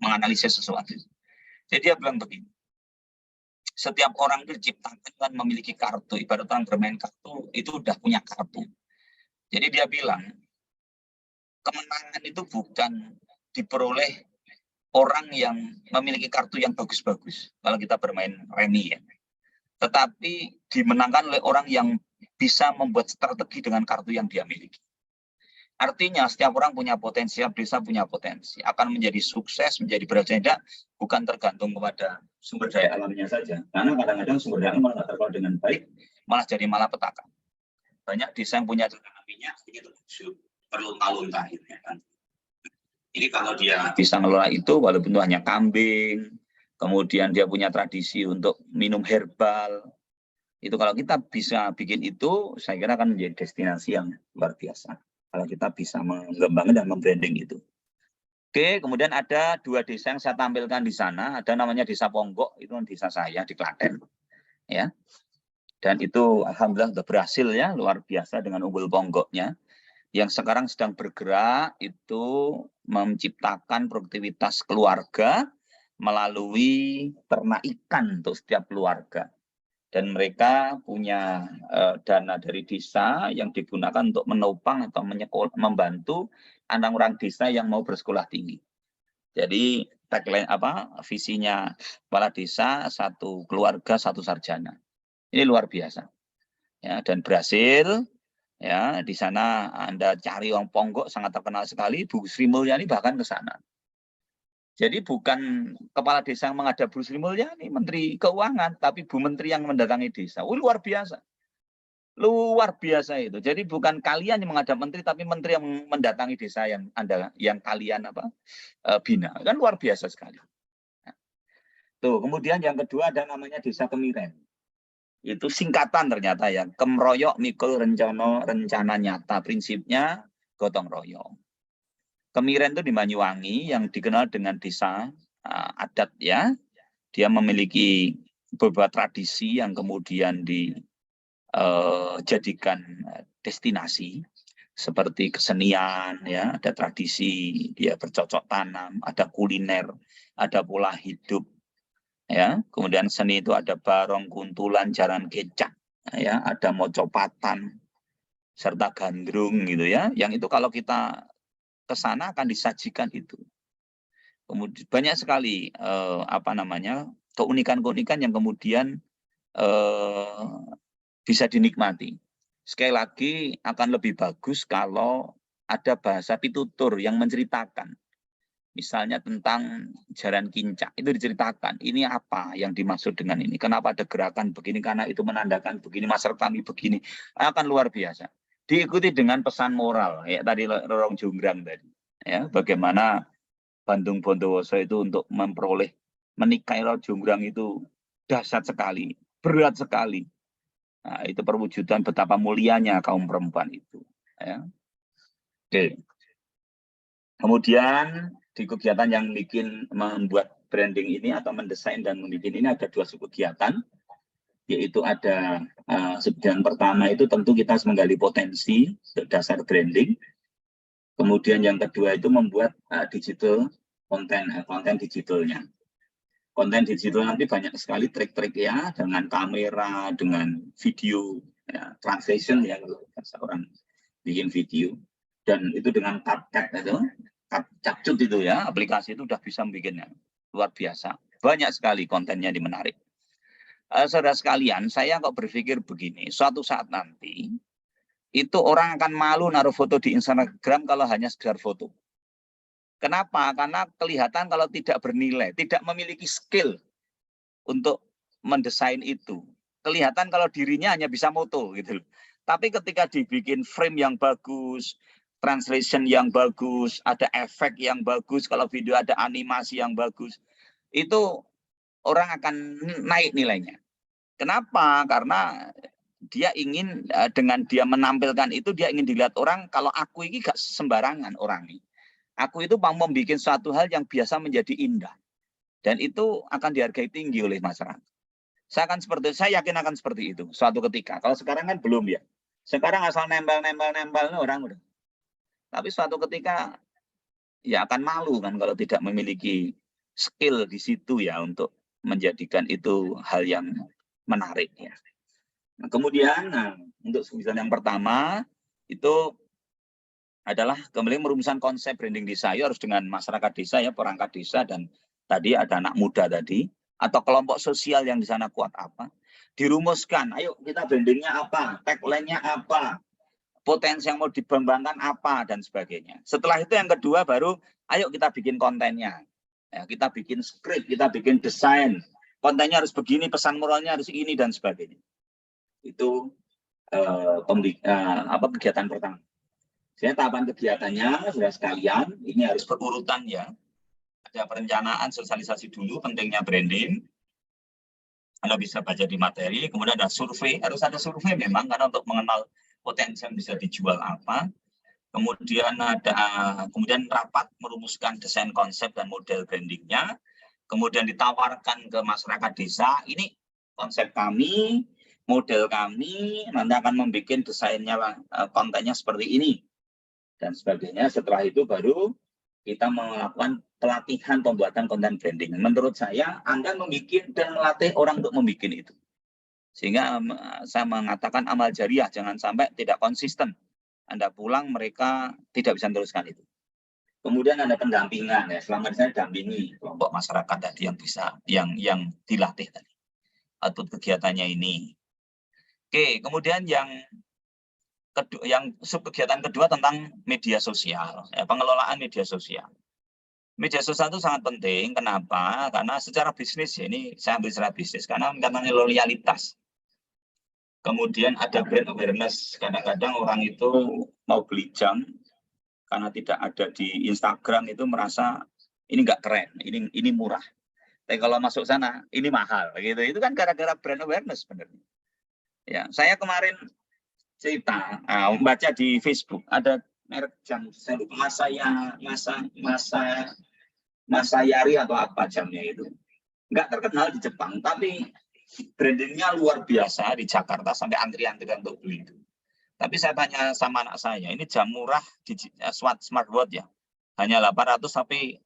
menganalisis sesuatu. Jadi dia bilang begini, setiap orang itu diciptakan kan memiliki kartu, ibarat orang bermain kartu itu udah punya kartu. Jadi dia bilang kemenangan itu bukan diperoleh orang yang memiliki kartu yang bagus-bagus kalau kita bermain remi ya, tetapi dimenangkan oleh orang yang bisa membuat strategi dengan kartu yang dia miliki. Artinya setiap orang punya potensi, setiap desa punya potensi. Akan menjadi sukses, menjadi berjaya, bukan tergantung kepada sumber daya alamnya saja. Karena kadang-kadang sumber daya alam malah terkelola dengan baik, malah jadi malapetaka. Banyak desa yang punya cadangan minyak, ini terlunta-lunta. Ya kan? Jadi kalau dia bisa ngelola itu, walaupun itu hanya kambing, kemudian dia punya tradisi untuk minum herbal, itu kalau kita bisa bikin itu, saya kira akan menjadi destinasi yang luar biasa. Kalau kita bisa mengembangkan dan membranding itu. Oke, kemudian ada 2 desa yang saya tampilkan di sana. Ada namanya Desa Ponggok, itu desa saya di Klaten. Ya. Dan itu alhamdulillah sudah berhasil ya, luar biasa dengan Umbul Ponggoknya. Yang sekarang sedang bergerak itu menciptakan produktivitas keluarga melalui ternak ikan untuk setiap keluarga. Dan mereka punya dana dari desa yang digunakan untuk menopang atau membantu orang-orang desa yang mau bersekolah tinggi. Jadi tagline visinya kepala desa, 1 keluarga 1 sarjana. Ini luar biasa. Ya, dan berhasil. Ya, di sana Anda cari orang Ponggok sangat terkenal sekali. Bu Sri Mulyani bahkan ke sana. Jadi bukan kepala desa yang menghadap Bu Sri Mulyani, Menteri Keuangan, tapi Bu Menteri yang mendatangi desa. Luar biasa. Luar biasa itu. Jadi bukan kalian yang menghadap menteri, tapi menteri yang mendatangi desa yang kalian bina. Kan luar biasa sekali. Tuh, kemudian yang kedua ada namanya Desa Kemiren. Itu singkatan ternyata ya. Kemroyok Mikul Rencana Nyata. Prinsipnya gotong royong. Kemiren itu di Banyuwangi yang dikenal dengan desa adat ya. Dia memiliki beberapa tradisi yang kemudian dijadikan destinasi seperti kesenian ya, ada tradisi dia bercocok tanam, ada kuliner, ada pola hidup ya. Kemudian seni itu ada barong, kuntulan, jaran kecak ya, ada mocopatan serta gandrung gitu ya. Yang itu kalau kita ke sana akan disajikan itu. Kemudian banyak sekali keunikan-keunikan yang kemudian bisa dinikmati. Sekali lagi akan lebih bagus kalau ada bahasa pitutur yang menceritakan. Misalnya tentang jaran kincak, itu diceritakan. Ini apa yang dimaksud dengan ini? Kenapa ada gerakan begini? Karena itu menandakan begini, masyarakat kami begini. Akan luar biasa. Diikuti dengan pesan moral, ya tadi Rorong Jonggrang tadi. Ya, bagaimana Bandung Bondowoso itu untuk memperoleh menikahi Rorong Jonggrang itu dahsyat sekali, berat sekali. Nah, itu perwujudan betapa mulianya kaum perempuan itu. Ya. Oke. Kemudian di kegiatan yang membuat branding ini atau mendesain dan membuat ini ada 2 kegiatan. Yaitu ada yang pertama itu tentu kita harus menggali potensi dasar branding. Kemudian yang kedua itu membuat digital konten digitalnya. Konten digital nanti banyak sekali trik-trik ya, dengan kamera, dengan video, ya, translation ya kalau seorang bikin video. Dan itu dengan CapCut itu, CapCut itu ya, aplikasi itu udah bisa bikinnya. Luar biasa. Banyak sekali kontennya di menarik. Saudara sekalian, saya kok berpikir begini, suatu saat nanti itu orang akan malu naruh foto di Instagram kalau hanya sekedar foto. Kenapa? Karena kelihatan kalau tidak bernilai, tidak memiliki skill untuk mendesain itu. Kelihatan kalau dirinya hanya bisa moto gitu. Tapi ketika dibikin frame yang bagus, translation yang bagus, ada efek yang bagus, kalau video ada animasi yang bagus, itu orang akan naik nilainya. Kenapa? Karena dia ingin dengan dia menampilkan itu, dia ingin dilihat orang kalau aku ini gak sembarangan orang ini. Aku itu mau membuat suatu hal yang biasa menjadi indah. Dan itu akan dihargai tinggi oleh masyarakat. Saya yakin akan seperti itu suatu ketika. Kalau sekarang kan belum ya. Sekarang asal nempel orang udah. Tapi suatu ketika ya akan malu kan kalau tidak memiliki skill di situ ya untuk menjadikan itu hal yang menarik ya. Nah, kemudian untuk kegiatan yang pertama itu adalah kembali merumuskan konsep branding desa harus dengan masyarakat desa ya, perangkat desa, dan tadi ada anak muda tadi atau kelompok sosial yang di sana kuat apa, dirumuskan. Ayo kita brandingnya apa, tagline-nya apa, potensi yang mau dikembangkan apa dan sebagainya. Setelah itu yang kedua baru ayo kita bikin kontennya. Ya, kita bikin skrip, kita bikin desain. Kontennya harus begini, pesan moralnya harus ini dan sebagainya. Itu kegiatan pertama. Jadi tahapan kegiatannya sudah sekalian, ini harus berurutan ya. Ada perencanaan, sosialisasi dulu, pentingnya branding. Anda bisa baca di materi, kemudian ada survei, harus ada survei memang karena untuk mengenal potensi yang bisa dijual apa. Kemudian kemudian rapat merumuskan desain konsep dan model brandingnya. Kemudian ditawarkan ke masyarakat desa, ini konsep kami, model kami, nanti akan membuat desainnya, kontennya seperti ini dan sebagainya. Setelah itu baru kita melakukan pelatihan pembuatan konten branding. Menurut saya, Anda membuat dan melatih orang untuk membuat itu. Sehingga saya mengatakan amal jariah, jangan sampai tidak konsisten. Anda pulang, mereka tidak bisa meneruskan itu. Kemudian ada pendampingan, ya. Selama ini saya dampingi kelompok masyarakat tadi yang bisa, yang dilatih tadi. Atau kegiatannya ini. Oke, kemudian yang subkegiatan kedua tentang media sosial, ya, pengelolaan media sosial. Media sosial itu sangat penting. Kenapa? Karena secara bisnis, ya, ini saya ambil secara bisnis, karena namanya loyalitas. Kemudian ada brand awareness. Kadang-kadang orang itu mau beli jam, karena tidak ada di Instagram itu merasa ini nggak keren, ini murah. Tapi kalau masuk sana, ini mahal. Gitu. Itu kan gara-gara brand awareness sebenarnya. Ya, saya kemarin cerita, membaca di Facebook ada merek jam, saya lupa, Masayari atau apa jamnya itu. Nggak terkenal di Jepang, tapi brandingnya luar biasa di Jakarta sampai antrian-antrian untuk beli itu. Tapi saya tanya sama anak saya, ini jam murah di smartwatch ya, hanya 800 tapi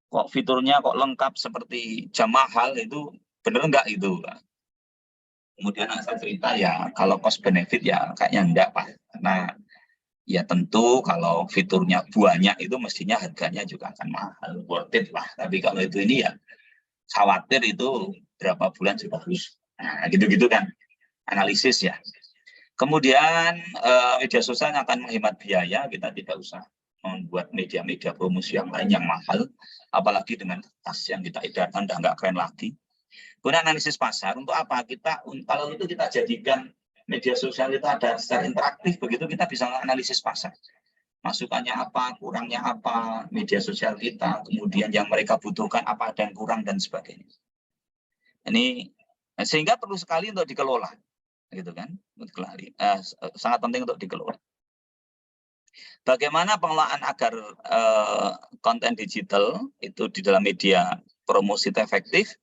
kok fiturnya kok lengkap seperti jam mahal, itu bener nggak itu? Kemudian saya cerita ya kalau cost benefit ya kayaknya enggak Pak. Karena ya tentu kalau fiturnya banyak itu mestinya harganya juga akan mahal, worth it lah. Tapi kalau itu ini ya khawatir itu berapa bulan sudah habis. Nah, gitu-gitu kan analisis ya. Kemudian media sosial akan menghemat biaya, kita tidak usah membuat media-media promosi yang lain yang mahal, apalagi dengan tas yang kita edarkan udah nggak keren lagi. Kemudian analisis pasar, untuk apa? Kalau itu kita jadikan media sosial itu ada secara interaktif, begitu kita bisa analisis pasar. Masukannya apa, kurangnya apa, media sosial kita, kemudian yang mereka butuhkan apa, ada yang kurang, dan sebagainya. Ini sehingga perlu sekali untuk dikelola. Gitu kan, sangat penting untuk dikelola. Bagaimana pengelolaan agar konten digital itu di dalam media promosi itu efektif?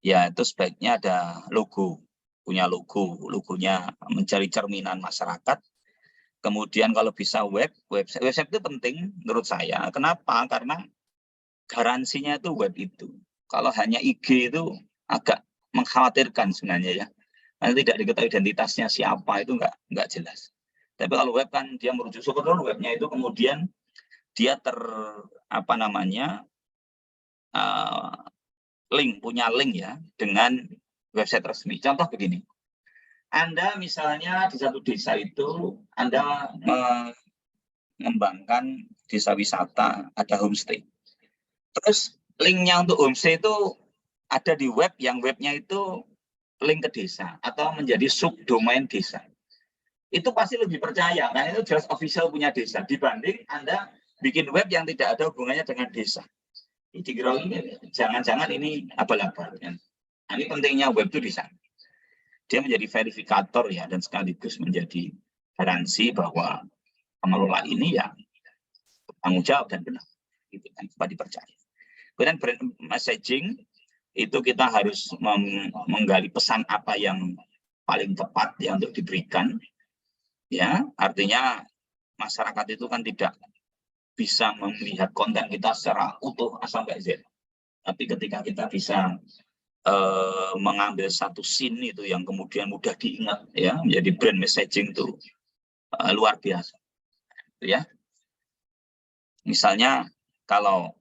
Ya itu sebaiknya ada logo, punya logonya mencari cerminan masyarakat. Kemudian kalau bisa website itu penting menurut saya. Kenapa? Karena garansinya itu web itu. Kalau hanya IG itu agak mengkhawatirkan sebenarnya ya. Karena tidak diketahui identitasnya siapa, itu nggak jelas. Tapi kalau web kan dia merujuk syukur webnya itu kemudian dia punya link ya dengan website resmi. Contoh begini, Anda misalnya di satu desa itu Anda mengembangkan desa wisata, ada homestay. Terus linknya untuk homestay itu ada di web, yang webnya itu link ke desa atau menjadi subdomain desa. Itu pasti lebih percaya, karena itu jelas official punya desa dibanding Anda bikin web yang tidak ada hubungannya dengan desa. Dikira ini jangan-jangan ini abal-abal. Nah, ini pentingnya web itu di sana. Dia menjadi verifikator ya, dan sekaligus menjadi garansi bahwa pengelola ini ya tanggung jawab dan benar. Itu kan dapat dipercaya. Kemudian brand messaging itu kita harus menggali pesan apa yang paling tepat ya untuk diberikan. Ya, artinya masyarakat itu kan tidak bisa melihat konten kita secara utuh A sampai Z. Tapi ketika kita bisa mengambil satu scene itu yang kemudian mudah diingat ya, menjadi brand messaging itu luar biasa. Ya. Misalnya kalau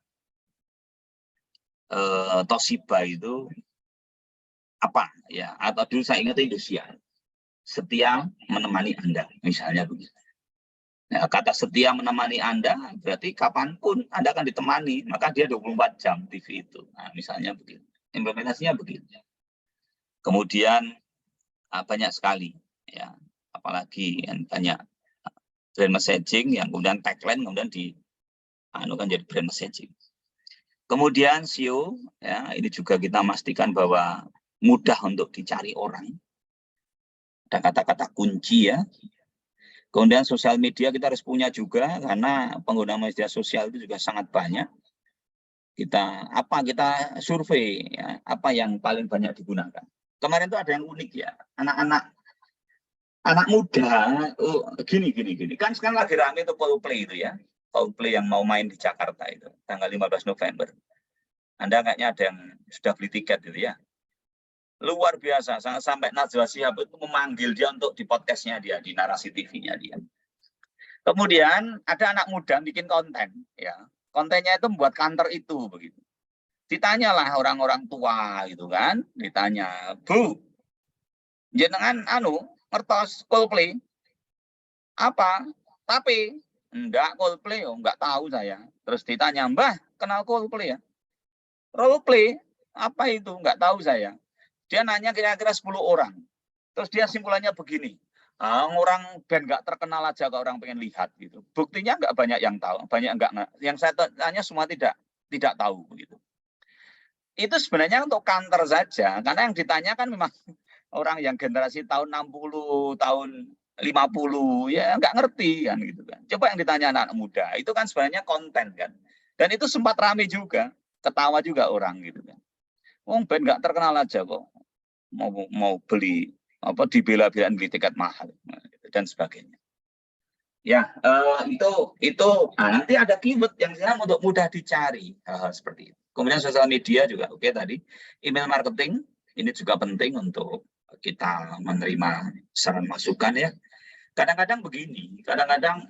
Toshiba itu apa ya, atau dulu saya ingat Indonesia setia menemani Anda misalnya begitu. Nah, kata setia menemani Anda, berarti kapanpun Anda akan ditemani, maka dia 24 jam TV itu. Nah, misalnya begitu. Implementasinya begitu. Kemudian banyak sekali, ya, apalagi yang banyak brand messaging yang kemudian tagline kemudian kan jadi brand messaging. Kemudian SEO, ya, ini juga kita pastikan bahwa mudah untuk dicari orang. Ada kata-kata kunci ya. Kemudian sosial media kita harus punya juga karena pengguna media sosial itu juga sangat banyak. Kita survei ya, apa yang paling banyak digunakan. Kemarin itu ada yang unik ya, anak muda, gini. Kan sekarang lagi rame itu Coldplay itu ya. Coldplay yang mau main di Jakarta itu tanggal 15 November. Anda kayaknya ada yang sudah beli tiket gitu ya. Luar biasa, sampai Najwa Shihab itu memanggil dia untuk di podcastnya dia, di narasi TV-nya dia. Kemudian ada anak muda bikin konten, ya. Kontennya itu membuat kantor itu begitu. Ditanyalah orang-orang tua gitu kan, ditanya, Bu, jenengan ngertos Coldplay? Apa? Tapi enggak Coldplay, enggak tahu saya. Terus ditanya, Mbah, kenal Coldplay ya? Roleplay, apa itu? Enggak tahu saya. Dia nanya kira-kira 10 orang. Terus dia simpulannya begini. Orang band nggak terkenal aja kalau orang pengen lihat gitu. Buktinya nggak banyak yang tahu, banyak nggak. Yang saya tanya semua tidak tahu begitu. Itu sebenarnya untuk counter saja, karena yang ditanya kan memang orang yang generasi tahun 60, tahun 50 ya nggak ngerti kan gitu kan. Coba yang ditanya anak muda, itu kan sebenarnya konten kan. Dan itu sempat rame juga, ketawa juga orang gitu kan. Band nggak terkenal aja kok mau beli dibela-belain beli tiket mahal dan sebagainya. Ya, itu nanti ada keyword yang sekarang untuk mudah dicari hal-hal seperti itu. Kemudian sosial media juga oke tadi. Email marketing ini juga penting untuk kita menerima saran masukan ya. Kadang-kadang begini, kadang-kadang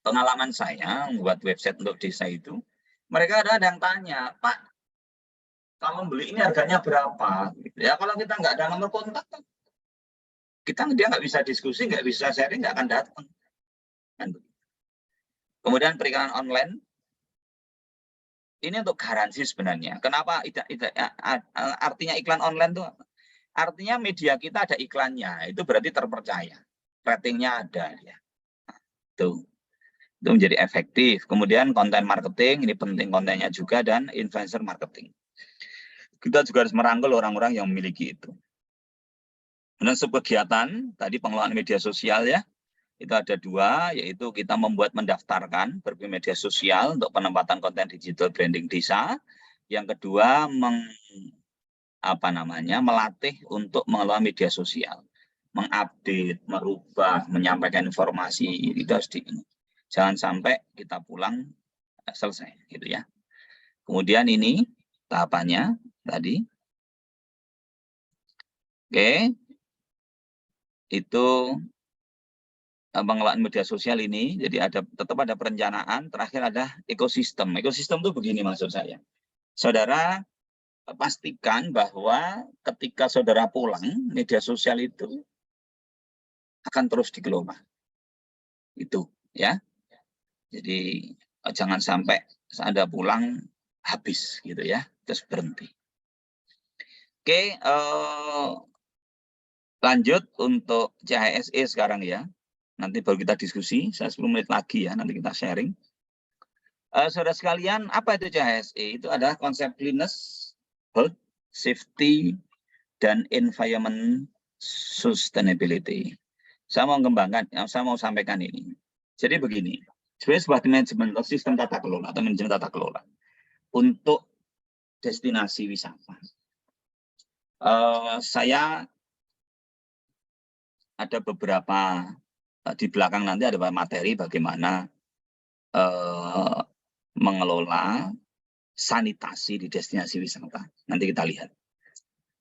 pengalaman saya membuat website untuk desa itu, mereka ada yang tanya, Pak, kalau beli ini harganya berapa? Ya kalau kita nggak ada nomor kontak, dia nggak bisa diskusi, nggak bisa sharing, nggak akan datang. Kemudian periklanan online, ini untuk garansi sebenarnya. Kenapa artinya iklan online itu? Artinya media kita ada iklannya, itu berarti terpercaya. Ratingnya ada ya. Itu menjadi efektif. Kemudian konten marketing, ini penting kontennya juga, dan influencer marketing. Kita juga harus merangkul orang-orang yang memiliki itu. Dan kegiatan, tadi pengelolaan media sosial ya, itu ada 2, yaitu kita mendaftarkan berbagai media sosial untuk penempatan konten digital branding desa. Yang kedua, melatih untuk mengelola media sosial. Mengupdate, merubah, menyampaikan informasi, itu harus jangan sampai kita pulang selesai gitu ya. Kemudian ini tahapannya tadi. Oke. Itu pengelolaan media sosial ini, jadi tetap ada perencanaan, terakhir ada ekosistem. Ekosistem itu begini maksud saya. Saudara pastikan bahwa ketika saudara pulang, media sosial itu akan terus dikelola. Itu ya. Jadi jangan sampai Anda pulang habis gitu ya, terus berhenti. Oke, lanjut untuk CHSE sekarang ya. Nanti baru kita diskusi, saya 10 menit lagi ya, nanti kita sharing. Saudara sekalian, apa itu CHSE? Itu adalah konsep cleanliness, health, safety, dan environment sustainability. Saya mau sampaikan ini. Jadi begini, sebenarnya sebuah manajemen sistem tata kelola atau manajemen tata kelola untuk destinasi wisata. Saya ada beberapa di belakang nanti ada materi bagaimana mengelola sanitasi di destinasi wisata. Nanti kita lihat.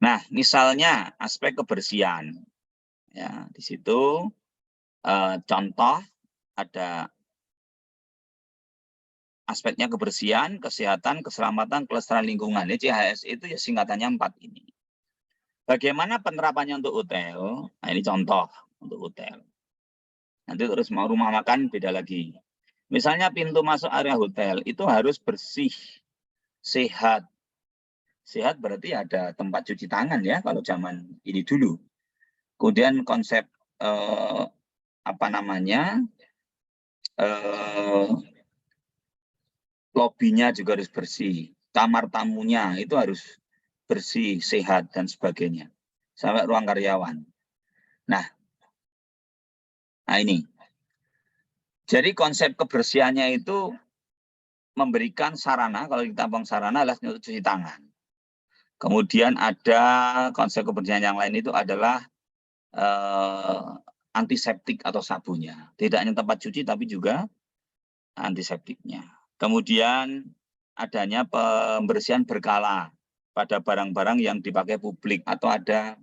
Nah, misalnya aspek kebersihan, ya di situ contoh ada aspeknya kebersihan, kesehatan, keselamatan, kelestarian lingkungan. Ini CHS itu ya singkatannya 4 ini. Bagaimana penerapannya untuk hotel? Nah, ini contoh untuk hotel. Nanti terus mau rumah makan beda lagi. Misalnya pintu masuk area hotel itu harus bersih, sehat. Sehat berarti ada tempat cuci tangan ya kalau zaman ini dulu. Kemudian konsep apa namanya, lobinya juga harus bersih, kamar tamunya itu harus bersih, sehat dan sebagainya, sampai ruang karyawan. Nah ini. Jadi konsep kebersihannya itu memberikan sarana, kalau kita ngomong sarana adalah untuk cuci tangan. Kemudian ada konsep kebersihan yang lain itu adalah antiseptik atau sabunnya. Tidak hanya tempat cuci tapi juga antiseptiknya. Kemudian adanya pembersihan berkala pada barang-barang yang dipakai publik atau ada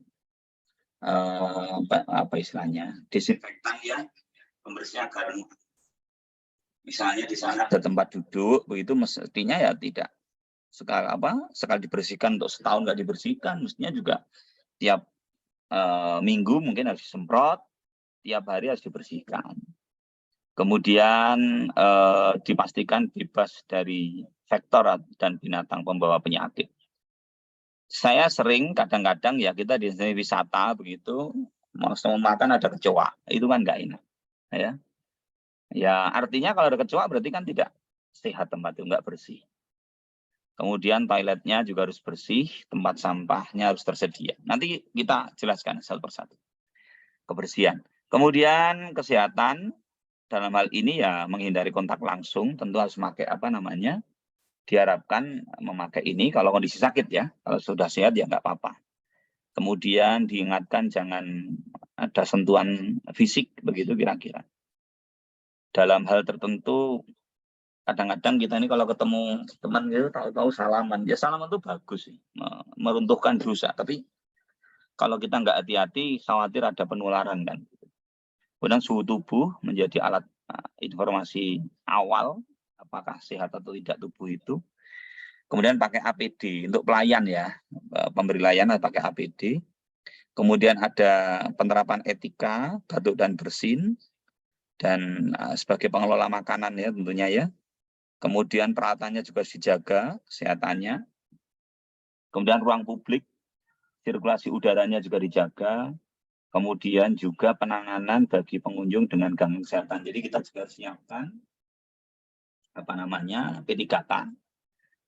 apa istilahnya, desinfektan ya, pembersihan agar misalnya di sana ada tempat duduk, begitu mestinya ya tidak sekali dibersihkan untuk setahun nggak dibersihkan, mestinya juga tiap minggu mungkin harus disemprot, tiap hari harus dibersihkan. Kemudian dipastikan bebas dari vektor dan binatang pembawa penyakit. Saya sering kadang-kadang ya kita di wisata begitu mau makan ada kecoa, itu kan nggak enak, ya. Ya artinya kalau ada kecoa berarti kan tidak sehat tempat itu, nggak bersih. Kemudian toiletnya juga harus bersih, tempat sampahnya harus tersedia. Nanti kita jelaskan satu persatu. Kebersihan. Kemudian kesehatan, dalam hal ini ya menghindari kontak langsung, tentu harus memakai apa namanya, diharapkan memakai ini kalau kondisi sakit ya, kalau sudah sehat ya nggak apa-apa. Kemudian diingatkan jangan ada sentuhan fisik, begitu kira-kira. Dalam hal tertentu, kadang-kadang kita ini kalau ketemu teman gitu tahu-tahu salaman. Ya salaman itu bagus sih, meruntuhkan dosa. Tapi kalau kita nggak hati-hati, khawatir ada penularan kan. Kemudian suhu tubuh menjadi alat informasi awal, apakah sehat atau tidak tubuh itu. Kemudian pakai APD untuk pelayan ya, pemberi layanan pakai APD. Kemudian ada penerapan etika, batuk dan bersin. Dan sebagai pengelola makanan ya tentunya ya. Kemudian peralatannya juga dijaga, kesehatannya. Kemudian ruang publik, sirkulasi udaranya juga dijaga. Kemudian juga penanganan bagi pengunjung dengan gangguan kesehatan. Jadi kita juga harus siapkan apa namanya P3K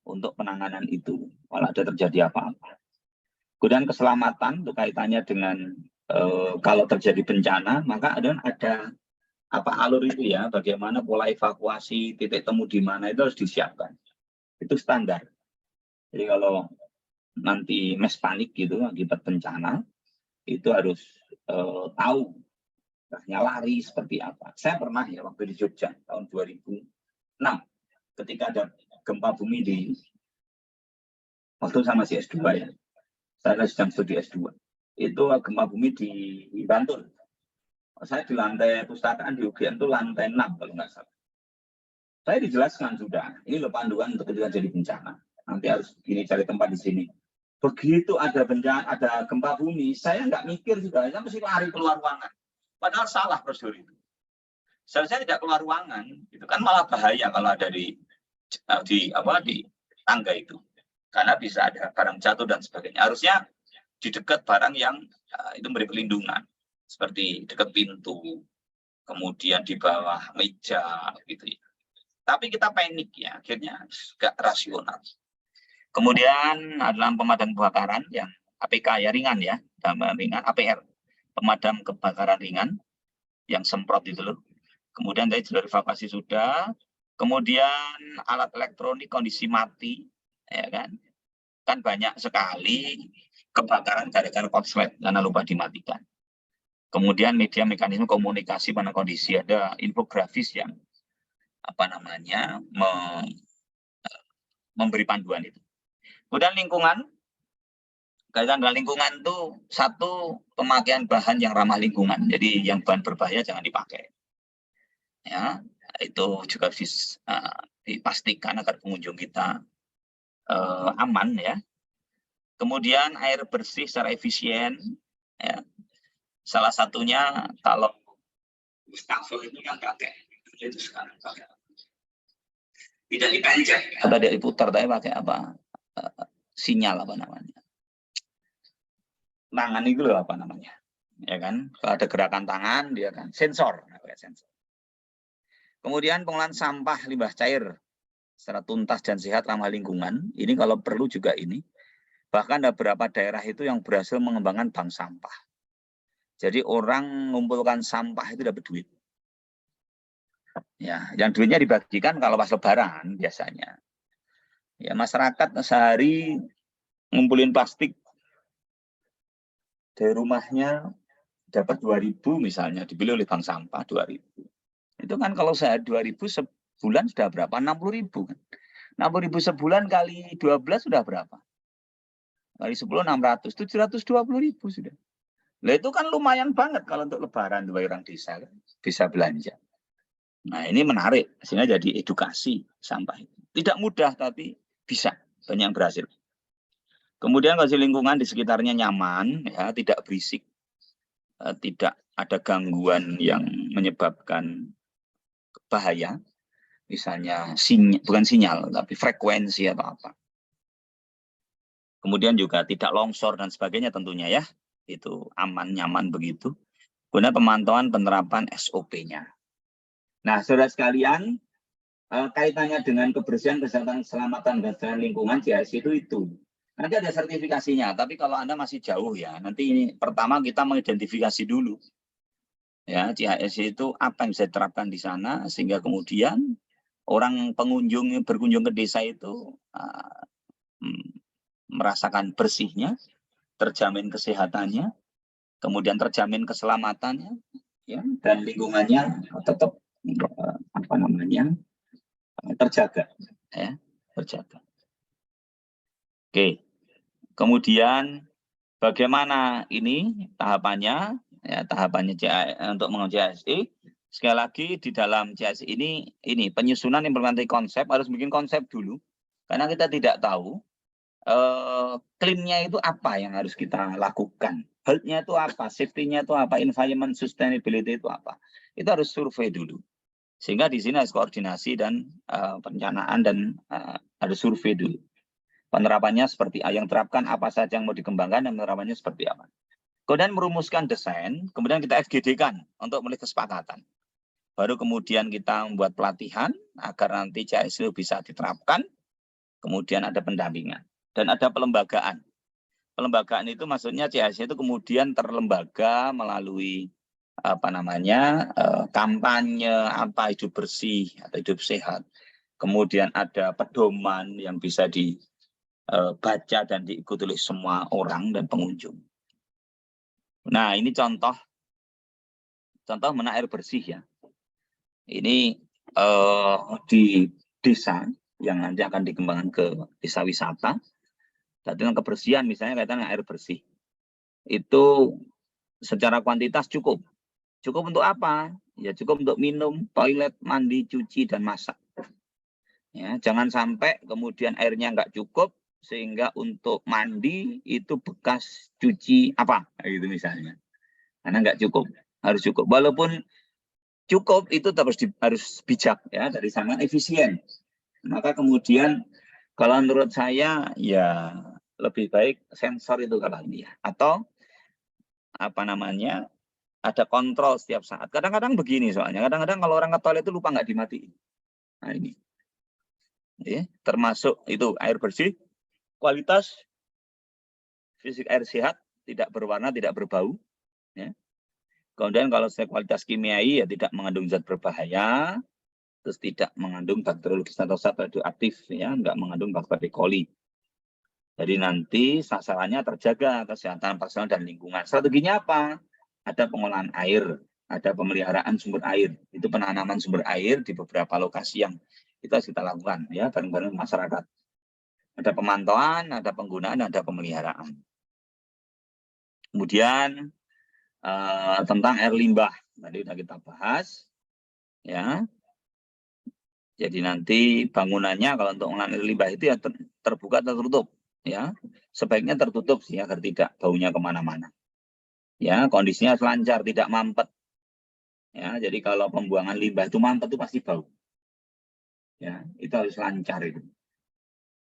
untuk penanganan itu kalau ada terjadi apa-apa. Kemudian keselamatan untuk kaitannya dengan kalau terjadi bencana maka ada apa alur itu ya, bagaimana pola evakuasi, titik temu di mana itu harus disiapkan. Itu standar. Jadi kalau nanti mes panik gitu akibat bencana, itu harus tahu arahnya lari seperti apa. Saya pernah ya waktu di Jogja tahun 2006, ketika ada gempa bumi waktu saya masih S2 ya, saya sedang studi S2. Itu gempa bumi di Bantul. Saya di lantai pustakaan di UGM itu lantai 6 kalau nggak salah. Saya dijelaskan sudah, ini loh panduan untuk ketika jadi bencana. Nanti harus begini cari tempat di sini. Begitu ada bencana, ada gempa bumi, saya nggak mikir juga, saya mesti lari keluar ruangan. Padahal salah prosedur itu. Seharusnya tidak keluar ruangan, itu kan malah bahaya kalau ada di tangga itu, karena bisa ada barang jatuh dan sebagainya. Harusnya di dekat barang yang itu memberi pelindungan. Seperti dekat pintu, kemudian di bawah meja, gitu ya. Tapi kita panik ya, akhirnya gak rasional. Kemudian adalah pemadam kebakaran yang APK ya ringan ya, ringan APR, pemadam kebakaran ringan yang semprot itu loh. Kemudian dari jalur evakuasi sudah, kemudian alat elektronik kondisi mati, ya kan banyak sekali kebakaran gara-gara korslet karena lupa dimatikan. Kemudian media mekanisme komunikasi pada kondisi ada infografis yang apa namanya memberi panduan itu. Kemudian lingkungan, kaitan dengan lingkungan itu satu pemakaian bahan yang ramah lingkungan. Jadi yang bahan berbahaya jangan dipakai. Ya, itu juga harus dipastikan agar pengunjung kita aman ya. Kemudian air bersih secara efisien. Ya. Salah satunya kalau Wastafel itu kan pakai itu sekarang pakai tidak dipencet atau tidak diputar, tapi pakai apa? Sinyal apa namanya? Tangan itu loh apa namanya? Ya kan? Kalau ada gerakan tangan dia kan sensor, pakai sensor. Kemudian pengolahan sampah limbah cair secara tuntas dan sehat ramah lingkungan. Ini kalau perlu juga ini. Bahkan ada beberapa daerah itu yang berhasil mengembangkan bank sampah. Jadi orang mengumpulkan sampah itu dapat duit. Ya, yang duitnya dibagikan kalau pas lebaran biasanya. Ya, masyarakat sehari ngumpulin plastik dari rumahnya dapat 2.000 misalnya, dibeli oleh bank sampah 2.000. Itu kan kalau sehari 2.000 sebulan sudah berapa? 60.000 kan. 60.000 sebulan kali 12 sudah berapa? Kali 10 600, 720.000 sudah. Nah itu kan lumayan banget kalau untuk lebaran bagi orang desa kan? Bisa belanja. Nah ini menarik, sehingga jadi edukasi sampah. Tidak mudah tapi bisa, banyak yang berhasil. Kemudian kalau lingkungan di sekitarnya nyaman, ya tidak berisik, tidak ada gangguan yang menyebabkan bahaya, misalnya bukan sinyal tapi frekuensi atau apa. Kemudian juga tidak longsor dan sebagainya tentunya ya. Itu aman, nyaman begitu. Guna pemantauan penerapan SOP-nya. Nah, saudara sekalian, kaitannya dengan kebersihan, kesehatan, keselamatan, dan lingkungan, JHSI itu. Nanti ada sertifikasinya, tapi kalau Anda masih jauh ya, nanti ini pertama kita mengidentifikasi dulu. Ya, JHSI itu apa yang bisa diterapkan di sana, sehingga kemudian orang pengunjung berkunjung ke desa itu merasakan bersihnya, terjamin kesehatannya, kemudian terjamin keselamatannya, ya, dan lingkungannya tetap apa namanya terjaga, ya, terjaga. Oke, kemudian bagaimana ini tahapannya? Ya, tahapannya untuk menguji JHSI. Sekali lagi di dalam JHSI ini penyusunan implementasi konsep harus bikin konsep dulu, karena kita tidak tahu klaimnya itu apa yang harus kita lakukan. Health-nya itu apa, safety-nya itu apa, environment sustainability itu apa. Itu harus survei dulu. Sehingga di sini harus koordinasi dan perencanaan dan harus survei dulu. Penerapannya seperti yang terapkan apa saja yang mau dikembangkan dan penerapannya seperti apa. Kemudian merumuskan desain, kemudian kita FGD-kan untuk memilih kesepakatan. Baru kemudian kita membuat pelatihan agar nanti JHSI bisa diterapkan. Kemudian ada pendampingan. Dan ada pelembagaan. Pelembagaan itu maksudnya JHSI itu kemudian terlembaga melalui apa namanya kampanye apa hidup bersih atau hidup sehat. Kemudian ada pedoman yang bisa dibaca dan diikuti oleh semua orang dan pengunjung. Nah ini contoh mana air bersih ya. Ini di desa yang nanti akan dikembangkan ke desa wisata. Dengan kebersihan misalnya kaitan dengan air bersih. Itu secara kuantitas cukup. Cukup untuk apa? Ya cukup untuk minum, toilet, mandi, cuci, dan masak. Ya, jangan sampai kemudian airnya nggak cukup, sehingga untuk mandi itu bekas cuci apa, gitu misalnya. Karena nggak cukup, harus cukup. Walaupun cukup itu harus bijak ya, dari sana efisien. Maka kemudian kalau menurut saya ya lebih baik sensor itu kalau ini ya. Atau apa namanya ada kontrol setiap saat. Kadang-kadang begini soalnya. Kadang-kadang kalau orang ke toilet itu lupa nggak dimatiin. Nah ini. Ya, termasuk itu air bersih, kualitas fisik air sehat, tidak berwarna, tidak berbau. Ya. Kemudian kalau kualitas kimiai ya tidak mengandung zat berbahaya, terus tidak mengandung bakteriologis atau zat radioaktif, ya, nggak mengandung bakteri coli. Jadi nanti sasarannya terjaga kesehatan personal dan lingkungan. Strateginya apa? Ada pengolahan air, ada pemeliharaan sumber air. Itu penanaman sumber air di beberapa lokasi yang kita lakukan ya bareng-bareng masyarakat. Ada pemantauan, ada penggunaan, ada pemeliharaan. Kemudian tentang air limbah tadi sudah kita bahas, ya. Jadi nanti bangunannya kalau untuk pengolahan air limbah itu ya terbuka atau tertutup. Ya, sebaiknya tertutup sih agar tidak baunya kemana-mana. Ya, kondisinya lancar, tidak mampet. Ya, jadi kalau pembuangan limbah itu mampet itu pasti bau. Ya, itu harus lancar itu.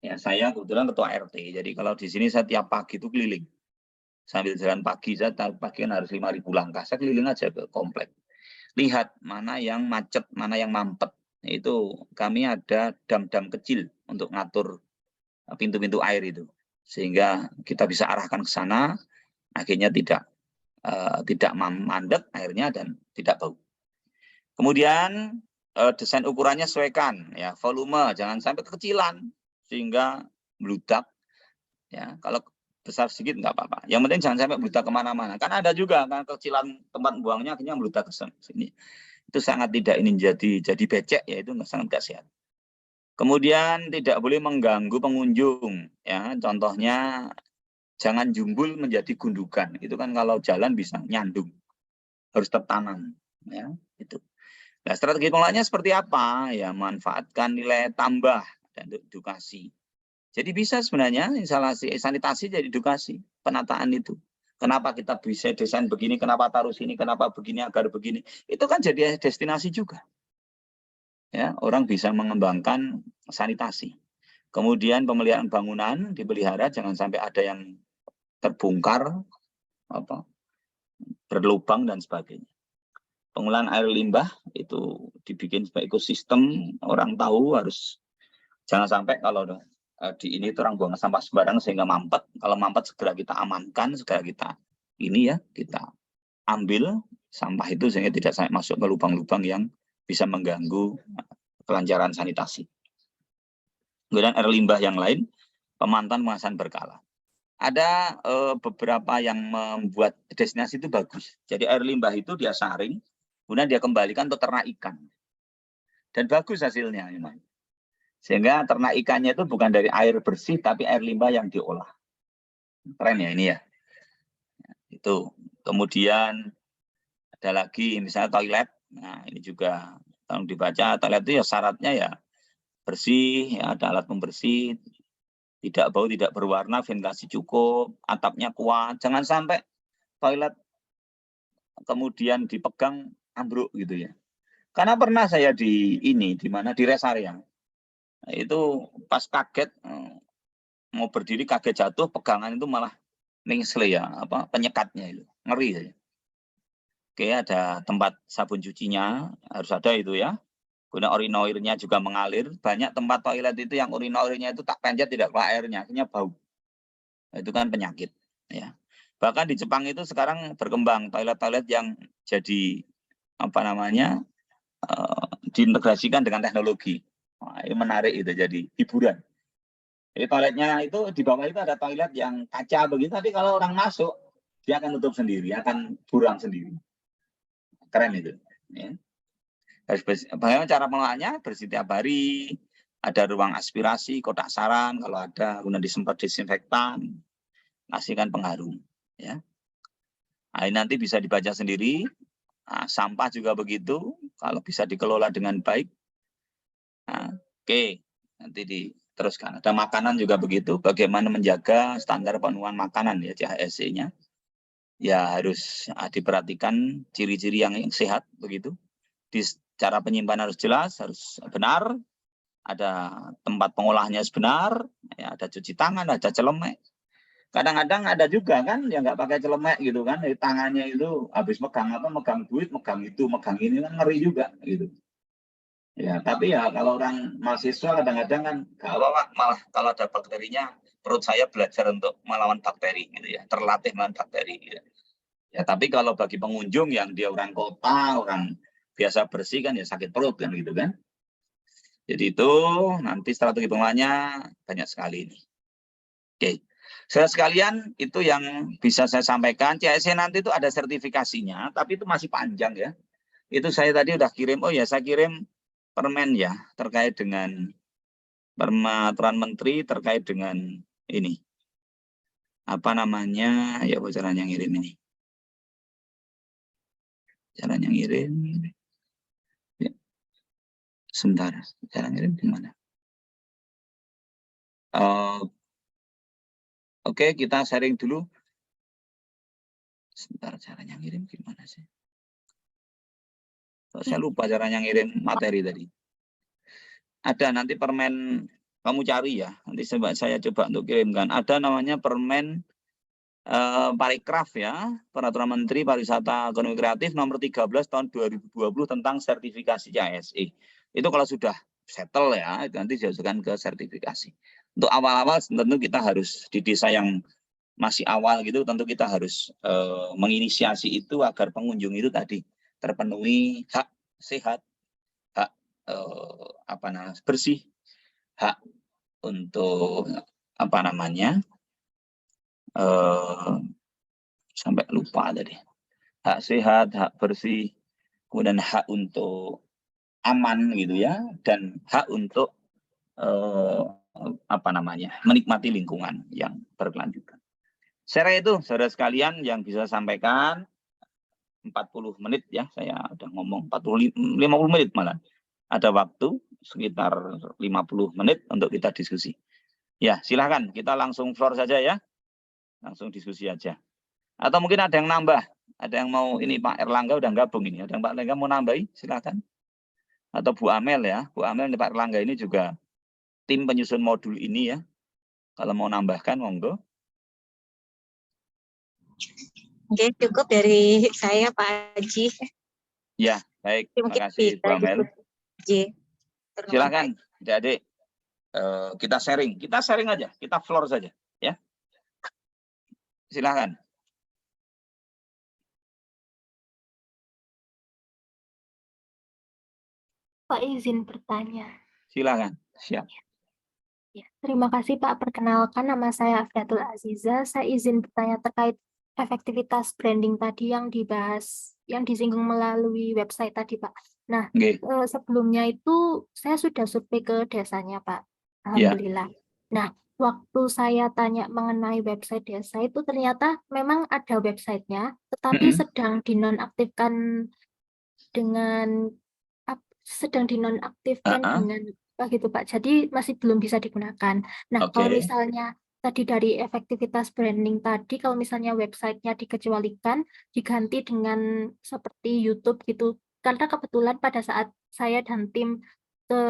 Ya, saya kebetulan ketua RT. Jadi kalau di sini saya tiap pagi itu keliling. Sambil jalan pagi, saya tahu pagi kan harus 5.000 langkah. Saya keliling aja ke komplek. Lihat mana yang macet, mana yang mampet. Itu kami ada dam-dam kecil untuk ngatur pintu-pintu air itu. Sehingga kita bisa arahkan ke sana, akhirnya tidak mandek airnya dan tidak bau. Kemudian desain ukurannya sesuaikan, ya, volume jangan sampai kekecilan sehingga meludak. Ya, kalau besar sedikit nggak apa-apa. Yang penting jangan sampai meludak kemana-mana. Kan ada juga kan kecilan tempat buangnya akhirnya meludak ke sini. Itu sangat tidak ini jadi becek, ya itu sangat nggak sehat. Kemudian tidak boleh mengganggu pengunjung, ya. Contohnya jangan jumbul menjadi gundukan. Itu kan kalau jalan bisa nyandung, harus tertanam, ya itu. Nah, strategi pengelolaannya seperti apa? Ya, manfaatkan nilai tambah dan edukasi. Jadi bisa sebenarnya instalasi sanitasi jadi edukasi, penataan itu. Kenapa kita bisa desain begini, kenapa taruh sini, kenapa begini agar begini. Itu kan jadi destinasi juga. Ya, orang bisa mengembangkan sanitasi. Kemudian pemeliharaan bangunan dipelihara, jangan sampai ada yang terbongkar, berlubang dan sebagainya. Pengolahan air limbah itu dibikin sebagai ekosistem, orang tahu harus jangan sampai kalau di ini orang buang sampah sembarang sehingga mampet. Kalau mampet segera kita amankan, segera kita kita ambil sampah itu sehingga tidak sampai masuk ke lubang-lubang yang bisa mengganggu kelancaran sanitasi. Kemudian air limbah yang lain, pemantauan pengawasan berkala. Ada beberapa yang membuat destinasi itu bagus. Jadi air limbah itu dia saring, kemudian dia kembalikan untuk ternak ikan. Dan bagus hasilnya memang. Sehingga ternak ikannya itu bukan dari air bersih, tapi air limbah yang diolah. Keren ya ini ya. Itu. Kemudian ada lagi misalnya toilet. Nah ini juga kalau dibaca toilet itu ya syaratnya ya bersih, ya ada alat pembersih, tidak bau, tidak berwarna, ventilasi cukup, atapnya kuat. Jangan sampai toilet kemudian dipegang ambruk gitu ya. Karena pernah saya di mana di rest area. Nah, itu pas kaget mau berdiri kaget jatuh, pegangan itu malah ningsle ya, penyekatnya itu. Ngeri saja. Oke, ada tempat sabun cucinya, harus ada itu ya. Kemudian urinoirnya juga mengalir. Banyak tempat toilet itu yang urinoirnya itu tak pencet tidak keluar airnya, akhirnya bau. Itu kan penyakit. Ya. Bahkan di Jepang itu sekarang berkembang toilet-toilet yang jadi diintegrasikan dengan teknologi. Wah, ini menarik itu jadi hiburan. Jadi toiletnya itu di bawah itu ada toilet yang kaca begitu, tapi kalau orang masuk dia akan tutup sendiri, akan buram sendiri. Keren itu. Ya. Bagaimana cara pengelolaannya? Bersih tiap hari, ada ruang aspirasi, kotak saran kalau ada, kemudian disemprot disinfektan, kasihkan pengharum. Ya. Nah, ini nanti bisa dibaca sendiri. Nah, sampah juga begitu, kalau bisa dikelola dengan baik. Nah, oke, nanti diteruskan. Ada makanan juga begitu, bagaimana menjaga standar pemenuhan makanan ya CHSE-nya. Ya harus diperhatikan ciri-ciri yang sehat begitu. Di cara penyimpanan harus jelas, harus benar. Ada tempat pengolahnya harus benar, ya, ada cuci tangan, ada celemek. Kadang-kadang ada juga kan yang nggak pakai celemek gitu kan, dari tangannya itu habis megang megang duit, megang itu, megang ini kan ngeri juga gitu. Ya, tapi ya kalau orang mahasiswa kadang-kadang kan nggak apa-apa, malah kalau ada bakterinya, perut saya belajar untuk melawan bakteri gitu ya, terlatih melawan bakteri. Gitu. Ya, tapi kalau bagi pengunjung yang dia orang kota, orang biasa bersih kan ya sakit perut kan gitu kan. Jadi itu nanti strategi pengelolaannya banyak sekali ini. Oke. Saudara sekalian, itu yang bisa saya sampaikan. CSE nanti itu ada sertifikasinya, tapi itu masih panjang ya. Itu saya tadi udah kirim, oh ya saya kirim permen ya, terkait dengan peraturan menteri terkait dengan ini. Apa namanya, ya cara yang ngirim ini. Cara yang ngirim. Ya. Sebentar, cara ngirim gimana? Oke, kita sharing dulu. Sebentar, caranya ngirim gimana sih? Saya lupa caranya ngirim materi tadi. Ada nanti permen, kamu cari ya. Nanti saya coba untuk kirimkan. Ada namanya permen Parikraf ya, Peraturan Menteri Pariwisata Ekonomi Kreatif nomor 13 tahun 2020 tentang sertifikasi CSE. Itu kalau sudah settle ya, itu nanti diajukan ke sertifikasi. Untuk awal-awal tentu kita harus di desa yang masih awal gitu, tentu kita harus menginisiasi itu agar pengunjung itu tadi terpenuhi hak sehat, hak bersih, hak untuk sampai lupa tadi, hak sehat, hak bersih, kemudian hak untuk aman gitu ya, dan hak untuk menikmati lingkungan yang berkelanjutan. Saya itu saudara sekalian yang bisa sampaikan 40 menit ya, saya udah ngomong 50 menit malah. Ada waktu sekitar 50 menit untuk kita diskusi. Ya, silahkan kita langsung floor saja ya. Langsung diskusi aja. Atau mungkin ada yang nambah, ada yang mau ini Pak Erlangga udah gabung ini, ada yang Pak Erlangga mau nambahi, silakan. Atau Bu Amel ya, Bu Amel dan Pak Erlangga ini juga tim penyusun modul ini ya. Kalau mau nambahkan monggo. Oke, cukup dari saya Pak Haji. Ya, baik. Terima kasih Bu Amel. Silakan, Adik-adik. Kita sharing aja, kita floor saja ya. Silakan. Pak izin bertanya. Silakan, siap. Ya, terima kasih Pak. Perkenalkan nama saya Afdatul Aziza. Saya izin bertanya terkait efektivitas branding tadi yang dibahas, yang disinggung melalui website tadi Pak. Nah, sebelumnya itu saya sudah survei ke desanya Pak. Alhamdulillah. Nah, waktu saya tanya mengenai website desa itu ternyata memang ada websitenya, tetapi sedang dinonaktifkan dengan dengan gitu Pak. Jadi masih belum bisa digunakan. Nah, kalau misalnya tadi dari efektivitas branding tadi, kalau misalnya websitenya dikecualikan, diganti dengan seperti YouTube gitu. Karena kebetulan pada saat saya dan tim ke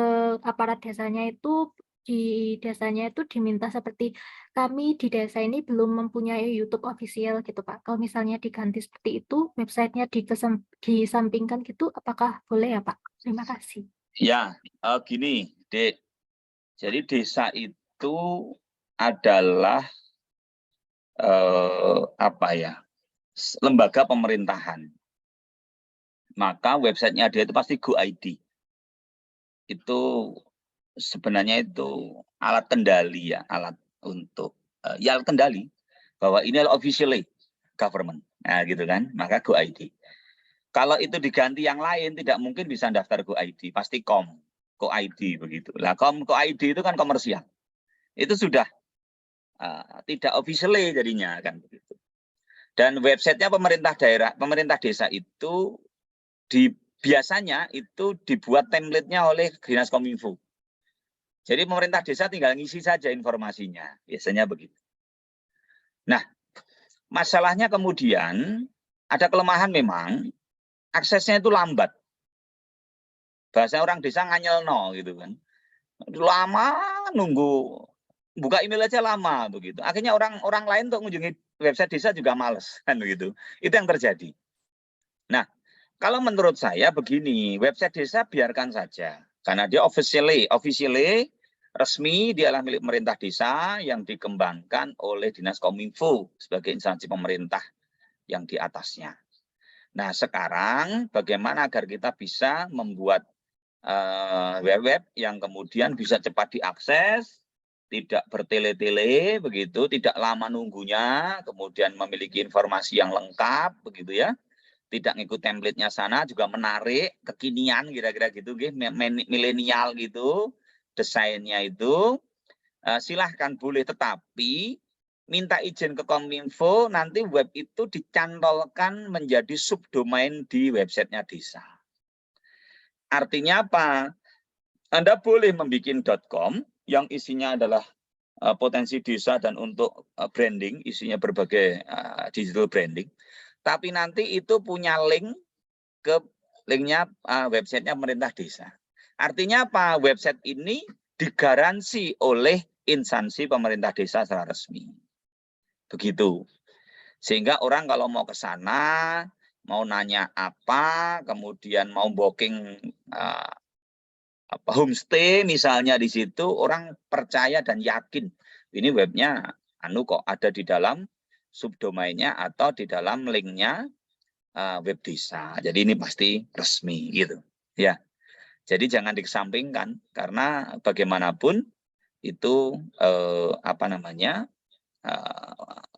aparat desanya itu, di desanya itu diminta seperti kami di desa ini belum mempunyai YouTube official gitu Pak. Kalau misalnya diganti seperti itu, websitenya disampingkan gitu, apakah boleh ya Pak? Terima kasih. Ya, gini, Dek. Jadi desa itu adalah lembaga pemerintahan. Maka websitenya dia itu pasti GoID. Itu sebenarnya itu alat kendali ya, alat untuk alat kendali bahwa ini adalah officially government. Nah, gitu kan. Maka GoID. Kalau itu diganti yang lain tidak mungkin bisa daftar GoID, pasti GoID begitu. Lah GoID itu kan komersial. Itu sudah tidak officially jadinya kan begitu. Dan websitenya pemerintah daerah, pemerintah desa itu biasanya itu dibuat template-nya oleh Dinas Kominfo. Jadi pemerintah desa tinggal ngisi saja informasinya, biasanya begitu. Nah, masalahnya kemudian ada kelemahan memang, aksesnya itu lambat. Bahasa orang desa nganyelno gitu kan. Lama nunggu, buka email aja lama begitu. Akhirnya orang lain untuk mengunjungi website desa juga males kan begitu. Itu yang terjadi. Nah, kalau menurut saya begini, website desa biarkan saja. Karena dia officially resmi, dia adalah milik pemerintah desa yang dikembangkan oleh Dinas Kominfo sebagai instansi pemerintah yang di atasnya. Nah, sekarang bagaimana agar kita bisa membuat web yang kemudian bisa cepat diakses, tidak bertele-tele begitu, tidak lama nunggunya, kemudian memiliki informasi yang lengkap begitu ya. Tidak ngikut template-nya sana, juga menarik, kekinian kira-kira gitu, milenial gitu, desainnya itu. Silahkan boleh, tetapi minta izin ke Kominfo, nanti web itu dicantolkan menjadi subdomain di websitenya desa. Artinya apa? Anda boleh membuat .com yang isinya adalah potensi desa dan untuk branding, isinya berbagai digital branding. Tapi nanti itu punya link ke linknya websitenya pemerintah desa. Artinya apa? Website ini digaransi oleh instansi pemerintah desa secara resmi. Begitu. Sehingga orang kalau mau ke sana, mau nanya apa, kemudian mau booking homestay misalnya di situ, orang percaya dan yakin ini webnya kok ada di dalam subdomainnya atau di dalam linknya web desa. Jadi ini pasti resmi gitu, ya. Jadi jangan dikesampingkan karena bagaimanapun itu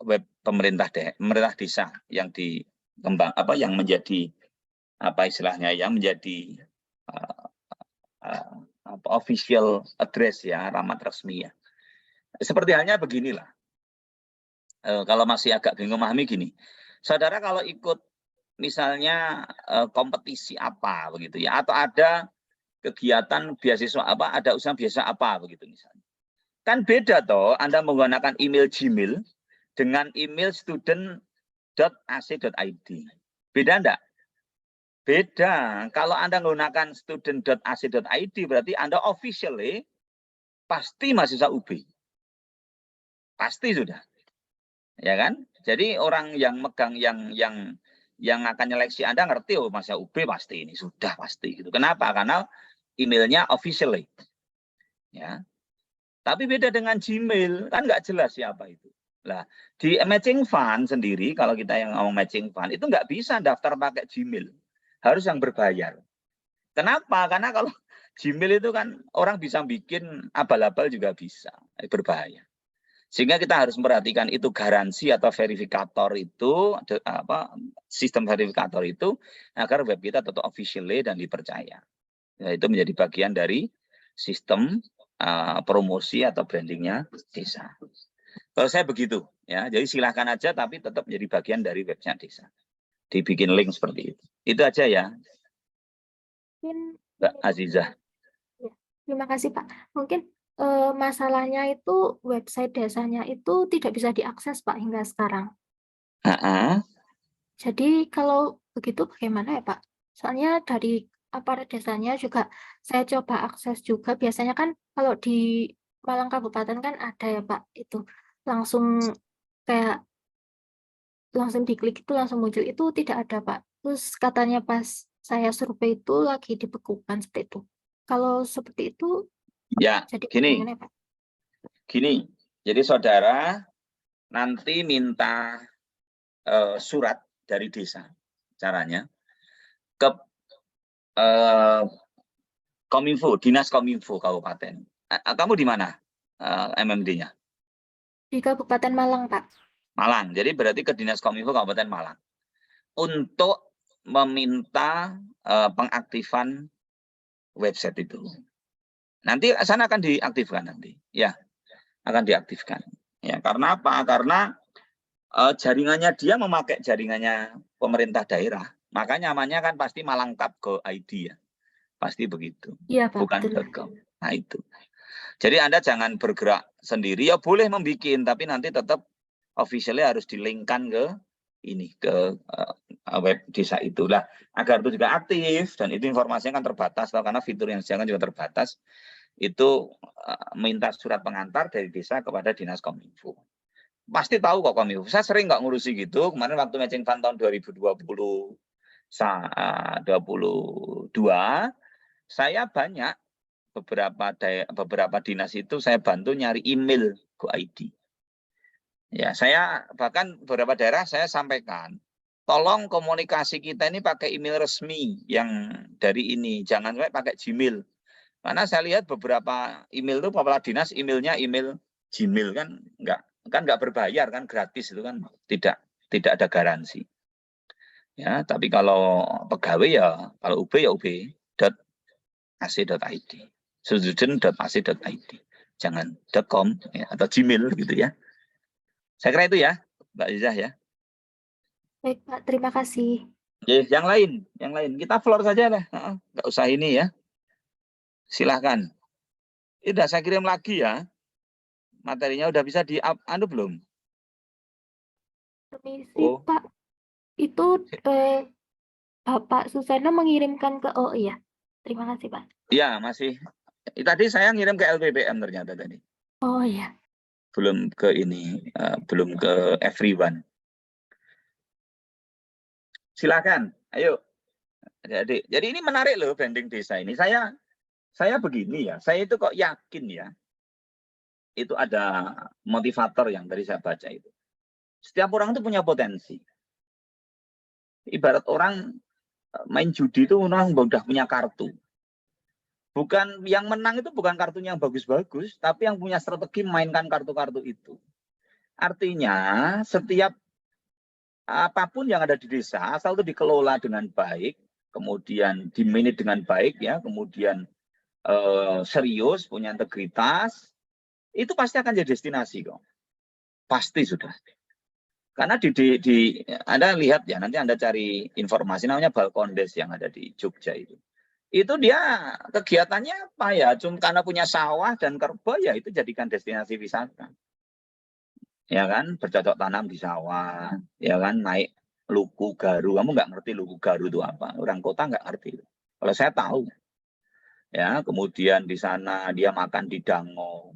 web pemerintah desa yang yang menjadi yang menjadi official address ya, alamat resmi ya. Seperti halnya beginilah. Kalau masih agak bingung memahami gini, saudara kalau ikut misalnya kompetisi apa begitu ya, atau ada kegiatan beasiswa apa, ada usaha beasiswa apa begitu misalnya. Kan beda toh Anda menggunakan email Gmail dengan email student.ac.id. Beda enggak? Beda. Kalau Anda menggunakan student.ac.id berarti Anda officially pasti mahasiswa UB. Pasti sudah. Ya kan? Jadi orang yang megang yang akan nyeleksi Anda ngerti mahasiswa UB pasti ini sudah pasti gitu. Kenapa? Karena emailnya officially. Ya. Tapi beda dengan Gmail, kan nggak jelas siapa itu. Nah, di matching fund sendiri, kalau kita yang ngomong matching fund, itu nggak bisa daftar pakai Gmail. Harus yang berbayar. Kenapa? Karena kalau Gmail itu kan orang bisa bikin abal-abal juga bisa. Berbahaya. Sehingga kita harus memperhatikan itu garansi atau verifikator itu, sistem verifikator itu, agar web kita tetap officially dan dipercaya. Ya, itu menjadi bagian dari sistem promosi atau brandingnya desa. Kalau saya begitu, ya, jadi silahkan aja, tapi tetap menjadi bagian dari webnya desa. Dibikin link seperti itu. Itu aja ya, Mbak Azizah. Ya, terima kasih Pak. Mungkin masalahnya itu website desanya itu tidak bisa diakses Pak hingga sekarang. Jadi kalau begitu bagaimana ya Pak? Soalnya dari aparat desanya juga saya coba akses juga. Biasanya kan kalau di Malang Kabupaten kan ada ya Pak, itu langsung kayak langsung diklik itu langsung muncul, itu tidak ada Pak. Terus katanya pas saya survei itu lagi dibekukan seperti itu. Kalau seperti itu ya, jadi gini. bagaimana Pak? Gini, jadi saudara nanti minta surat dari desa, caranya ke Kominfo, Dinas Kominfo Kabupaten. Kamu di mana MMD-nya? Di Kabupaten Malang, Pak. Malang. Jadi berarti ke Dinas Kominfo Kabupaten Malang. Untuk meminta pengaktifan website itu. Nanti sana akan diaktifkan nanti. Ya, akan diaktifkan. Ya, karena apa? Karena jaringannya dia memakai jaringannya pemerintah daerah. Makanya namanya kan pasti Malangkap.go.id ya. Pasti begitu. Iya, Pak. Bukan Betul. .com. Nah itu. Jadi Anda jangan bergerak sendiri. Ya boleh membikin, tapi nanti tetap officially harus dilingkan ke ini, ke web desa itulah. Agar itu juga aktif, dan itu informasinya kan terbatas. Karena fitur yang disediakan juga terbatas. Itu minta surat pengantar dari desa kepada Dinas Kominfo. Pasti tahu kok Kominfo. Saya sering nggak ngurusi gitu. Kemarin waktu matching fund tahun 2022, saya banyak beberapa dinas itu saya bantu nyari email Go.id. Ya, saya bahkan beberapa daerah saya sampaikan, tolong komunikasi kita ini pakai email resmi yang dari ini, jangan pakai Gmail. Karena saya lihat beberapa email itu kepala dinas emailnya email Gmail kan nggak berbayar kan, gratis itu kan tidak ada garansi. Ya, tapi kalau pegawai ya kalau UB ya ub.ac.id. student.ac.id. Jangan .com ya, atau Gmail gitu ya. Saya kira itu ya, Mbak Zizah ya. Baik, Pak. Terima kasih. Yang lain. Kita floor saja lah. Nggak usah ini ya. Silahkan. Udah saya kirim lagi ya. Materinya udah bisa di-up belum? Permisi, Oh. Pak. Itu Bapak Suseno mengirimkan ke oh iya. Terima kasih, Pak. Iya, masih. Tadi saya ngirim ke LPPM ternyata tadi. Oh iya. Belum ke ini, belum ke everyone. Silakan, ayo. Jadi ini menarik loh branding desa ini. Saya begini ya, saya itu kok yakin ya. Itu ada motivator yang tadi saya baca itu. Setiap orang itu punya potensi. Ibarat orang main judi itu orang udah punya kartu. Bukan yang menang itu bukan kartunya yang bagus-bagus, tapi yang punya strategi mainkan kartu-kartu itu. Artinya setiap apapun yang ada di desa, asal itu dikelola dengan baik, kemudian dimanage dengan baik ya, kemudian serius, punya integritas, itu pasti akan jadi destinasi kok. Pasti sudah. Karena Anda lihat ya, nanti Anda cari informasi namanya Balkondes yang ada di Jogja itu. Itu dia kegiatannya apa ya? Cuma karena punya sawah dan kerbau ya itu jadikan destinasi wisata. Ya kan, bercocok tanam di sawah, ya kan, naik luku garu. Kamu nggak ngerti luku garu itu apa? Orang kota nggak ngerti. Kalau saya tahu. Ya, kemudian di sana dia makan di dango.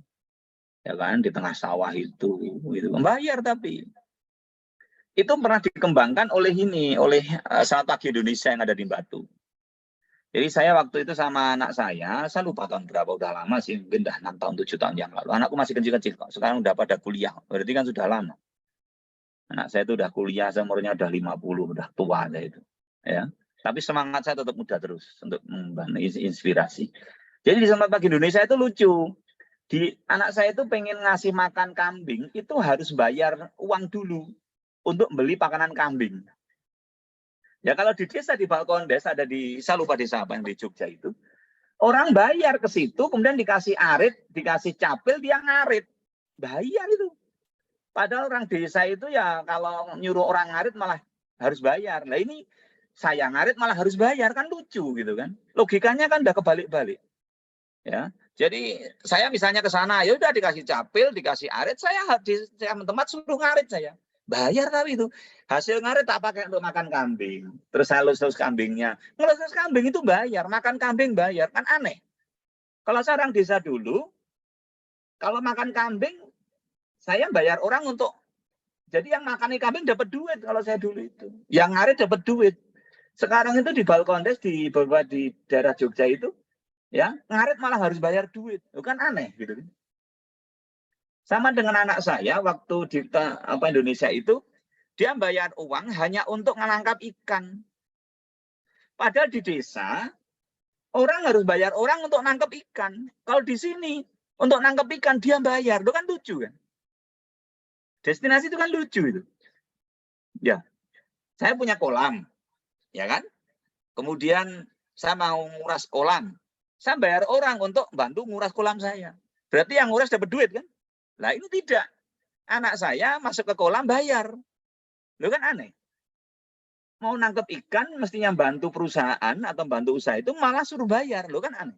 Ya kan, di tengah sawah itu membayar tapi itu pernah dikembangkan oleh Selamat Pagi Indonesia yang ada di Batu. Jadi saya waktu itu sama anak saya lupa tahun berapa, udah lama sih, mungkin udah 6 tahun, 7 tahun yang lalu. Anakku masih kecil-kecil kok, sekarang udah pada kuliah, berarti kan sudah lama. Anak saya itu udah kuliah, umurnya udah 50, udah tua aja itu. Ya. Tapi semangat saya tetap muda terus untuk membangun inspirasi. Jadi di Selamat Pagi Indonesia itu lucu. Anak saya itu pengen ngasih makan kambing, itu harus bayar uang dulu untuk beli pakanan kambing. Ya kalau di desa di Balkondes ada di, saya lupa desa apa yang di Jogja itu, orang bayar ke situ, kemudian dikasih arit, dikasih capil, dia ngarit, bayar itu. Padahal orang desa itu ya kalau nyuruh orang ngarit malah harus bayar. Nah ini saya ngarit malah harus bayar, kan lucu gitu kan? Logikanya kan udah kebalik-balik. Ya, jadi saya misalnya ke sana, ya udah dikasih capil, dikasih arit, saya di tempat suruh ngarit saya. Bayar tapi itu. Hasil ngarit tak pakai untuk makan kambing. Terus saya lus-lus kambingnya. Ngelus-lus kambing itu bayar, makan kambing bayar. Kan aneh. Kalau saya orang desa dulu, kalau makan kambing, saya bayar orang untuk, jadi yang makan kambing dapat duit kalau saya dulu itu. Yang ngarit dapat duit. Sekarang itu di Balkondes, di daerah Jogja itu, ya ngarit malah harus bayar duit. Itu kan aneh gitu. Sama dengan anak saya waktu di Indonesia itu, dia bayar uang hanya untuk menangkap ikan. Padahal di desa, orang harus bayar orang untuk nangkap ikan. Kalau di sini, untuk nangkap ikan dia bayar. Itu kan lucu kan? Destinasi itu kan lucu itu. Ya, saya punya kolam, ya kan? Kemudian saya mau nguras kolam. Saya bayar orang untuk bantu nguras kolam saya. Berarti yang nguras dapat duit kan? Nah ini tidak. Anak saya masuk ke kolam bayar. Lo kan aneh. Mau nangkep ikan mestinya bantu perusahaan atau bantu usaha itu malah suruh bayar. Lo kan aneh.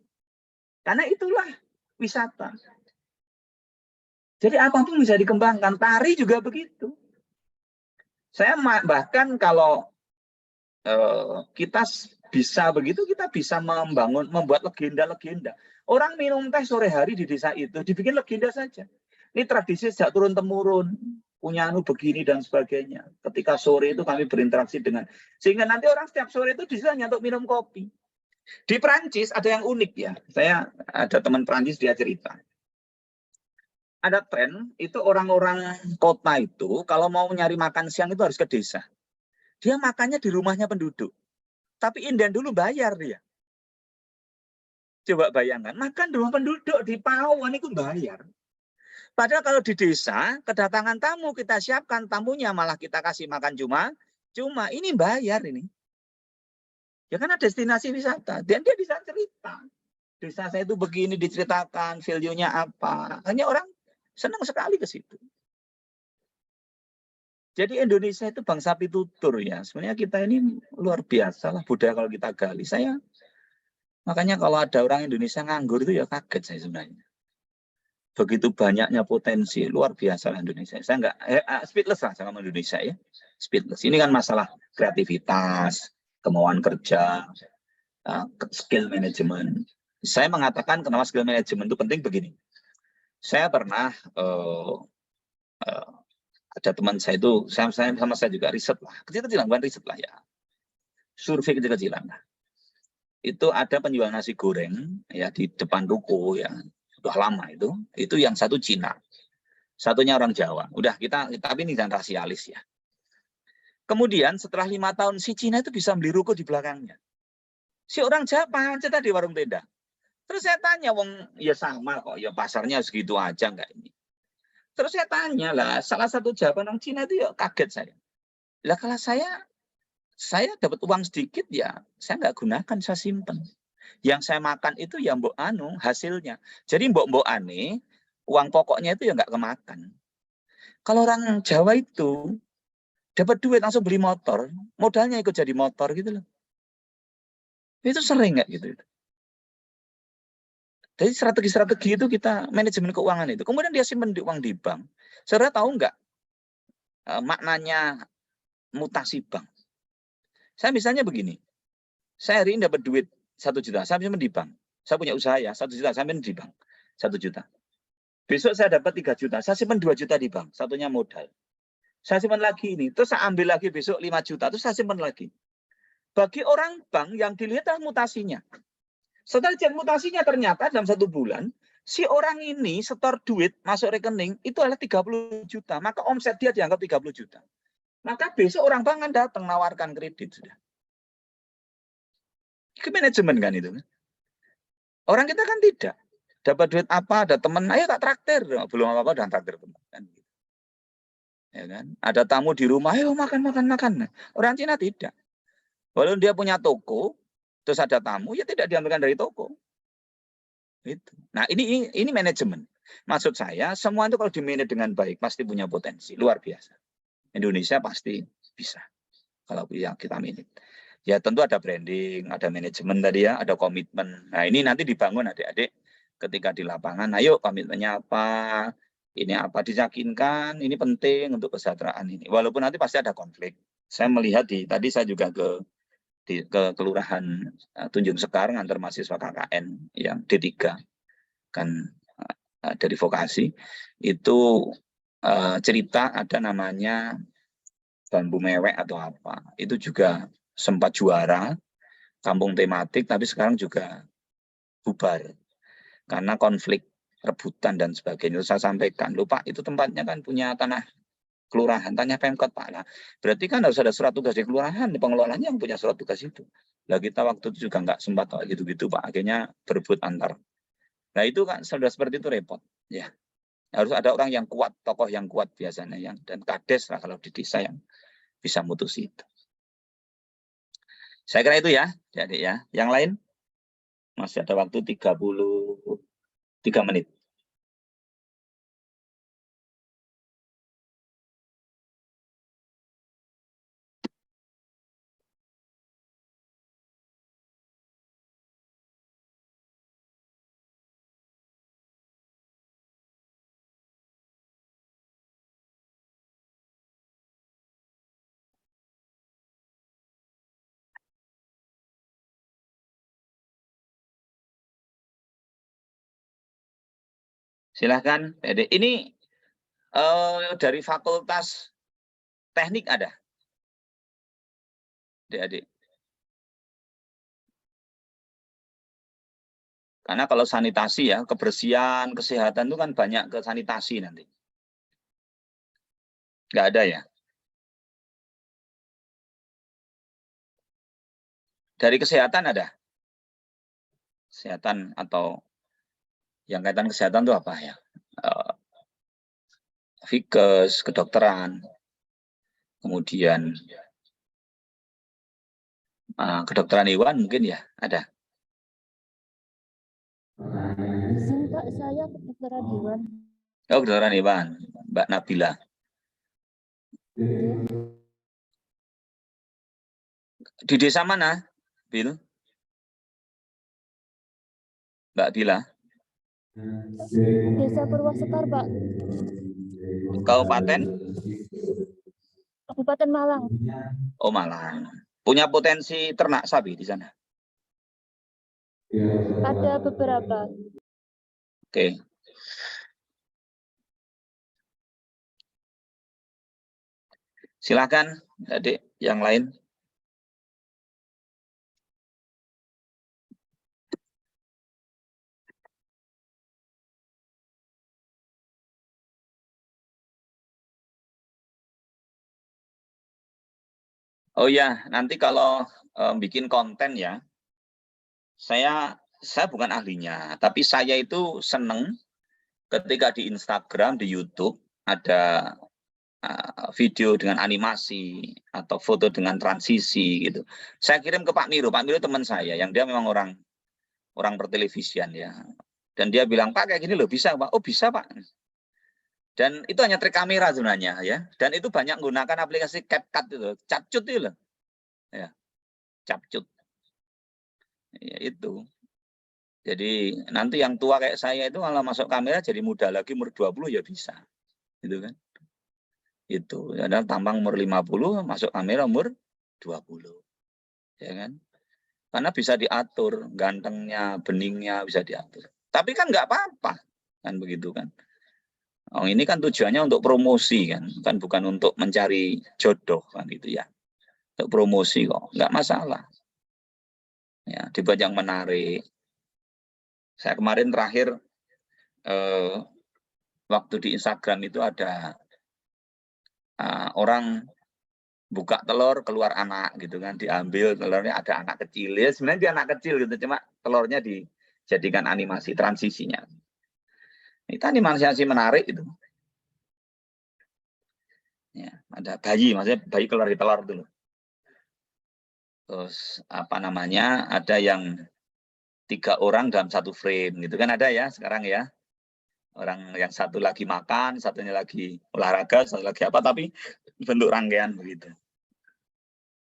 Karena itulah wisata. Jadi apapun bisa dikembangkan. Tari juga begitu. Saya bahkan kalau kita bisa begitu, kita bisa membuat legenda-legenda. Orang minum teh sore hari di desa itu dibikin legenda saja. Ini tradisi sejak turun-temurun, punya begini dan sebagainya. Ketika sore itu kami berinteraksi dengan, sehingga nanti orang setiap sore itu di sana untuk minum kopi. Di Prancis ada yang unik ya. Saya ada teman Prancis, dia cerita. Ada tren, itu orang-orang kota itu kalau mau nyari makan siang itu harus ke desa. Dia makannya di rumahnya penduduk. Tapi inden dulu bayar dia. Coba bayangkan, makan di rumah penduduk di Pawon itu bayar. Padahal kalau di desa, kedatangan tamu kita siapkan, tamunya malah kita kasih makan cuma ini bayar ini. Ya karena destinasi wisata. Dan dia bisa cerita. Desa saya itu begini diceritakan, value-nya apa. Hanya orang senang sekali ke situ. Jadi Indonesia itu bangsa pitutur ya. Sebenarnya kita ini luar biasa lah budaya kalau kita gali. Makanya kalau ada orang Indonesia nganggur itu ya kaget saya sebenarnya. Begitu banyaknya potensi, luar biasa lah Indonesia. Saya nggak speechless lah sama Indonesia ya. Speechless. Ini kan masalah kreativitas, kemauan kerja, skill management. Saya mengatakan kenapa skill management itu penting begini. Saya pernah ada teman saya itu, sama saya juga riset lah, kecil-kecilan bukan riset lah ya, survei kecil-kecilan lah. Itu ada penjual nasi goreng ya di depan ruko ya, sudah lama itu yang satu Cina, satunya orang Jawa. Udah tapi ini jangan rasialis ya. Kemudian setelah 5 tahun si Cina itu bisa beli ruko di belakangnya. Si orang Jawa pancet di warung tenda. Terus saya tanya, wong ya sama kok, ya pasarnya segitu aja enggak ini. Terus saya tanya lah, salah satu jawaban orang Cina itu ya kaget saya. Lah kalau saya dapat uang sedikit ya, saya nggak gunakan, saya simpen. Yang saya makan itu ya mbok anu hasilnya. Jadi mbok ane, uang pokoknya itu ya nggak kemakan. Kalau orang Jawa itu dapat duit langsung beli motor, modalnya ikut jadi motor gitu loh. Itu sering nggak gitu. Jadi strategi-strategi itu kita manajemen keuangan itu. Kemudian dia simpan uang di bank. Saudara tahu nggak maknanya mutasi bank? Saya misalnya begini, saya hari ini dapat duit 1 juta, saya simpan di bank. Saya punya usaha ya, 1 juta, saya simpan di bank, 1 juta. Besok saya dapat 3 juta, saya simpan 2 juta di bank, satunya modal. Saya simpan lagi ini, terus saya ambil lagi besok 5 juta, terus saya simpan lagi. Bagi orang bank yang dilihat adalah mutasinya. Setelah cek mutasinya ternyata dalam 1 bulan, si orang ini setor duit masuk rekening itu adalah 30 juta. Maka omset dia dianggap 30 juta. Maka besok orang bank kan datang nawarkan kredit sudah. Itu manajemen kan itu. Orang kita kan tidak. Dapat duit apa, ada teman, ayo tak traktir. Belum apa-apa udah traktir teman. Kan. Ya kan? Ada tamu di rumah, ayo makan. Orang Cina tidak. Walaupun dia punya toko, terus ada tamu, ya tidak diambilkan dari toko. Itu. Nah ini manajemen. Maksud saya, semua itu kalau dimanage dengan baik, pasti punya potensi. Luar biasa. Indonesia pasti bisa. Kalau yang kita manage. Ya tentu ada branding, ada manajemen tadi ya, ada komitmen. Nah ini nanti dibangun adik-adik ketika di lapangan. Ayo komitmennya apa, ini apa diyakinkan, ini penting untuk kesejahteraan ini. Walaupun nanti pasti ada konflik. Saya melihat tadi saya juga ke Kelurahan Tunjung Sekar antar mahasiswa KKN yang D3 kan dari vokasi itu cerita ada namanya bambu mewek atau apa itu juga sempat juara kampung tematik tapi sekarang juga bubar karena konflik rebutan dan sebagainya. Saya sampaikan lupa itu tempatnya kan punya tanah kelurahan, tanya Pemkot Pak. Nah, berarti kan harus ada surat tugas di kelurahan, pengelolanya yang punya surat tugas itu. Nah, kita waktu itu juga nggak sempat gitu-gitu Pak, akhirnya berebut antar. Nah, itu kan sudah seperti itu repot. Ya, harus ada orang yang kuat, tokoh yang kuat biasanya, dan kades lah kalau di desa yang bisa mutus itu. Saya kira itu ya, jadi ya. Yang lain masih ada waktu 33 menit. Silahkan, Dede. Ini dari Fakultas Teknik ada, adik-adik. Karena kalau sanitasi ya, kebersihan, kesehatan itu kan banyak ke sanitasi nanti. Nggak ada ya? Dari kesehatan ada? Kesehatan atau yang kaitan kesehatan itu apa ya? Fikes, kedokteran, kemudian kedokteran hewan mungkin ya ada. Pak, saya kedokteran hewan. Oh, kedokteran hewan, Mbak Nabila. Di desa mana, Bil? Mbak Bila? Desa Purwasekar, Pak. Kabupaten? Kabupaten Malang. Oh, Malang. Punya potensi ternak sapi di sana? Ada beberapa. Oke. Silakan adik yang lain. Oh ya, nanti kalau bikin konten ya, saya bukan ahlinya, tapi saya itu seneng ketika di Instagram, di YouTube ada video dengan animasi atau foto dengan transisi gitu. Saya kirim ke Pak Miro teman saya yang dia memang orang pertelevisian ya. Dan dia bilang, Pak kayak gini loh bisa Pak. Oh bisa Pak. Dan itu hanya trik kamera sebenarnya ya. Dan itu banyak menggunakan aplikasi CapCut itu, CapCut itu loh. Ya, CapCut. Ya, itu. Jadi nanti yang tua kayak saya itu kalau masuk kamera jadi muda lagi umur 20 ya bisa. Gitu kan. Itu. Ada tampang umur 50 masuk kamera umur 20. Ya kan? Karena bisa diatur gantengnya, beningnya bisa diatur. Tapi kan nggak apa-apa. Kan begitu kan. Oh, ini kan tujuannya untuk promosi kan bukan untuk mencari jodoh kan gitu ya. Untuk promosi kok, nggak masalah. Ya, dibuat yang menarik. Saya kemarin terakhir waktu di Instagram itu ada orang buka telur keluar anak gitu kan, diambil telurnya ada anak kecil ya, sebenarnya dia anak kecil gitu, cuma telurnya dijadikan animasi transisinya. Itu animasi menarik itu. Ya, ada bayi, maksudnya bayi keluar di telur dulu. Terus apa namanya? Ada yang 3 orang dalam satu frame gitu kan ada ya sekarang ya. Orang yang satu lagi makan, satunya lagi olahraga, satu lagi apa tapi bentuk rangkaian begitu.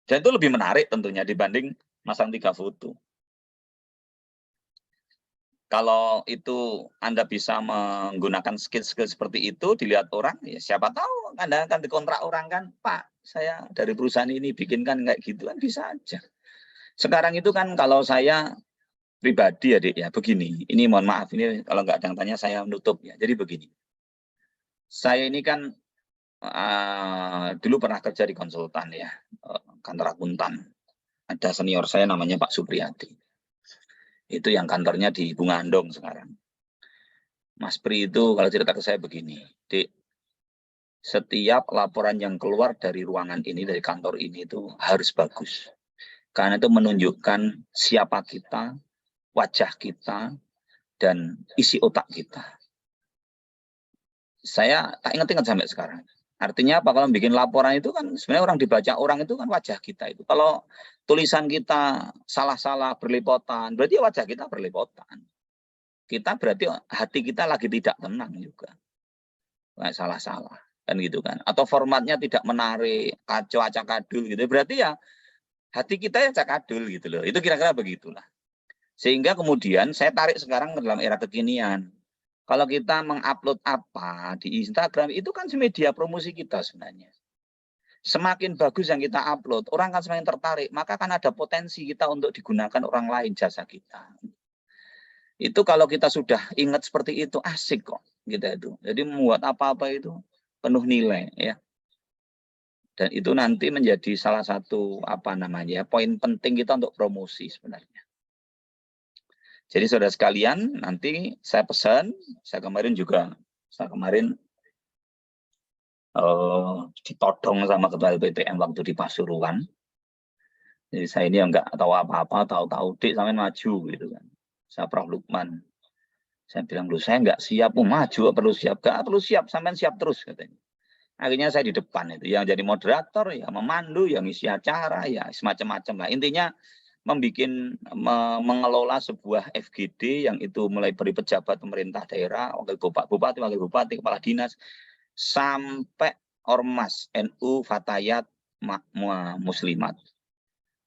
Dan itu lebih menarik tentunya dibanding masang 3 foto. Kalau itu Anda bisa menggunakan skill-skill seperti itu, dilihat orang, ya siapa tahu Anda akan dikontrak orang kan, Pak, saya dari perusahaan ini bikinkan kayak gitu kan bisa aja. Sekarang itu kan kalau saya pribadi adik ya begini, ini mohon maaf ini kalau nggak ada yang tanya saya menutup ya. Jadi begini, saya ini kan dulu pernah kerja di konsultan ya, kantor akuntan. Ada senior saya namanya Pak Supriyadi. Itu yang kantornya di Bungandong sekarang. Mas Pri itu kalau cerita ke saya begini, Dik, setiap laporan yang keluar dari ruangan ini, dari kantor ini itu harus bagus. Karena itu menunjukkan siapa kita, wajah kita, dan isi otak kita. Saya tak ingat-ingat sampai sekarang. Artinya apa? Kalau bikin laporan itu kan sebenarnya orang dibaca orang itu kan wajah kita itu. Kalau tulisan kita salah-salah berlepotan, berarti wajah kita berlepotan. Kita berarti hati kita lagi tidak tenang juga. Kayak salah-salah kan gitu kan. Atau formatnya tidak menarik, kacau acak-adul gitu. Berarti ya hati kita ya acak-adul gitu loh. Itu kira-kira begitulah. Sehingga kemudian saya tarik sekarang ke dalam era kekinian. Kalau kita mengupload apa di Instagram, itu kan media promosi kita sebenarnya. Semakin bagus yang kita upload, orang akan semakin tertarik. Maka akan ada potensi kita untuk digunakan orang lain jasa kita. Itu kalau kita sudah ingat seperti itu, asik kok. Gitu itu. Jadi membuat apa-apa itu penuh nilai. Ya. Dan itu nanti menjadi salah satu poin penting kita untuk promosi sebenarnya. Jadi saudara sekalian, nanti saya pesan, saya kemarin ditodong sama ketua LPPM waktu di Pasuruan. Jadi saya ini enggak tahu apa-apa, tahu-tahu Dik sampai maju gitu kan. Saya Prof. Lukman. Saya bilang, loh saya enggak siap, maju perlu siap. Enggak perlu siap, sampai siap terus katanya. Akhirnya saya di depan itu, yang jadi moderator, ya memandu, yang isi acara, ya semacam-macam lah. Intinya mengelola sebuah FGD yang itu mulai dari pejabat pemerintah daerah, wakil bupati, kepala dinas, sampai ormas NU Fatayat Muslimat.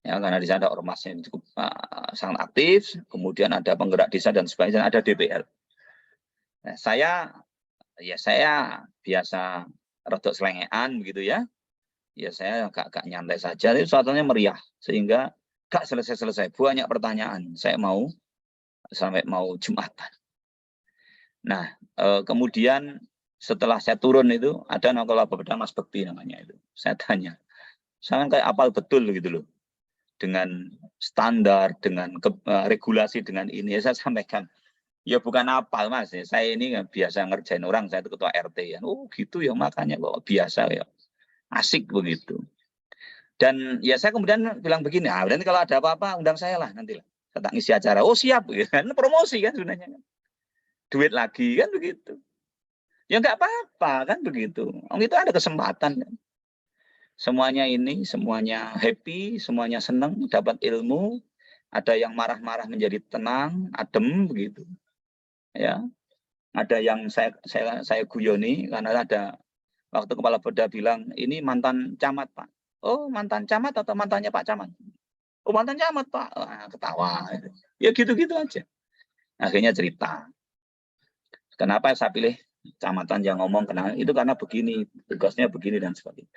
Ya, karena di sana ada ormasnya cukup sangat aktif, kemudian ada penggerak desa dan sebagainya, ada DPR. Nah, saya biasa rodok selengean begitu ya. ya saya agak nyantai saja, tapi suasananya meriah sehingga gak selesai-selesai, banyak pertanyaan. Saya mau sampai mau Jumatan. Nah, kemudian setelah saya turun itu ada Nakola Babeda Mas Bekti namanya itu. Saya tanya, saya kayak apal betul gitu loh, dengan standar, dengan regulasi, dengan ini. Ya, saya sampaikan, ya bukan apal Mas, ya. Saya ini biasa ngerjain orang, saya itu ketua RT ya. Oh gitu ya, makanya kok biasa ya, asik begitu. Dan ya saya kemudian bilang begini, nanti kalau ada apa-apa undang saya lah nanti lah. Saya tak ngisi acara. Oh siap, kan promosi kan sebenarnya. Duit lagi kan begitu. Ya nggak apa-apa kan begitu. Itu ada kesempatan kan. Semuanya ini, semuanya happy, semuanya senang, dapat ilmu. Ada yang marah-marah menjadi tenang, adem begitu. Ya, ada yang saya guyoni karena ada waktu kepala Beda bilang ini mantan camat Pak. Oh mantan camat atau mantannya Pak Camat? Oh mantan camat Pak. Ketawa. Ya gitu-gitu aja. Akhirnya cerita. Kenapa saya pilih kecamatan yang ngomong itu karena begini, tugasnya begini dan sebagainya.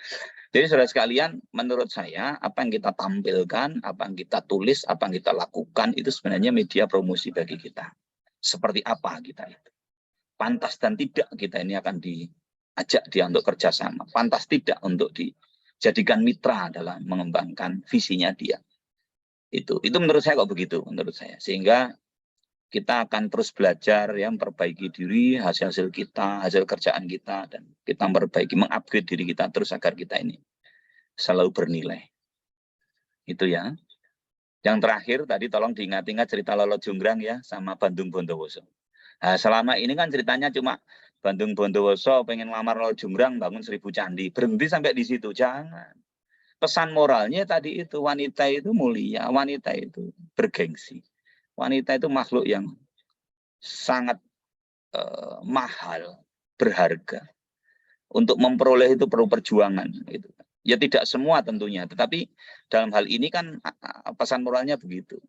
Jadi saudara sekalian, menurut saya apa yang kita tampilkan, apa yang kita tulis, apa yang kita lakukan itu sebenarnya media promosi bagi kita. Seperti apa kita itu? Pantas dan tidak kita ini akan diajak dia untuk kerjasama. Pantas tidak untuk dijadikan mitra dalam mengembangkan visinya dia. Itu menurut saya kok begitu, menurut saya. Sehingga kita akan terus belajar ya, memperbaiki diri, hasil kita, hasil kerjaan kita, dan kita memperbaiki, mengupgrade diri kita terus agar kita ini selalu bernilai. Itu ya. Yang terakhir tadi tolong diingat-ingat cerita Lolo Jonggrang ya sama Bandung Bondowoso. Nah, selama ini kan ceritanya cuma Bandung Bondowoso pengen ngelamar Lolo Jonggrang bangun 1000 candi. Berhenti sampai di situ, jangan. Pesan moralnya tadi itu, wanita itu mulia, wanita itu bergengsi. Wanita itu makhluk yang sangat mahal, berharga. Untuk memperoleh itu perlu perjuangan. Gitu. Ya tidak semua tentunya, tetapi dalam hal ini kan pesan moralnya begitu.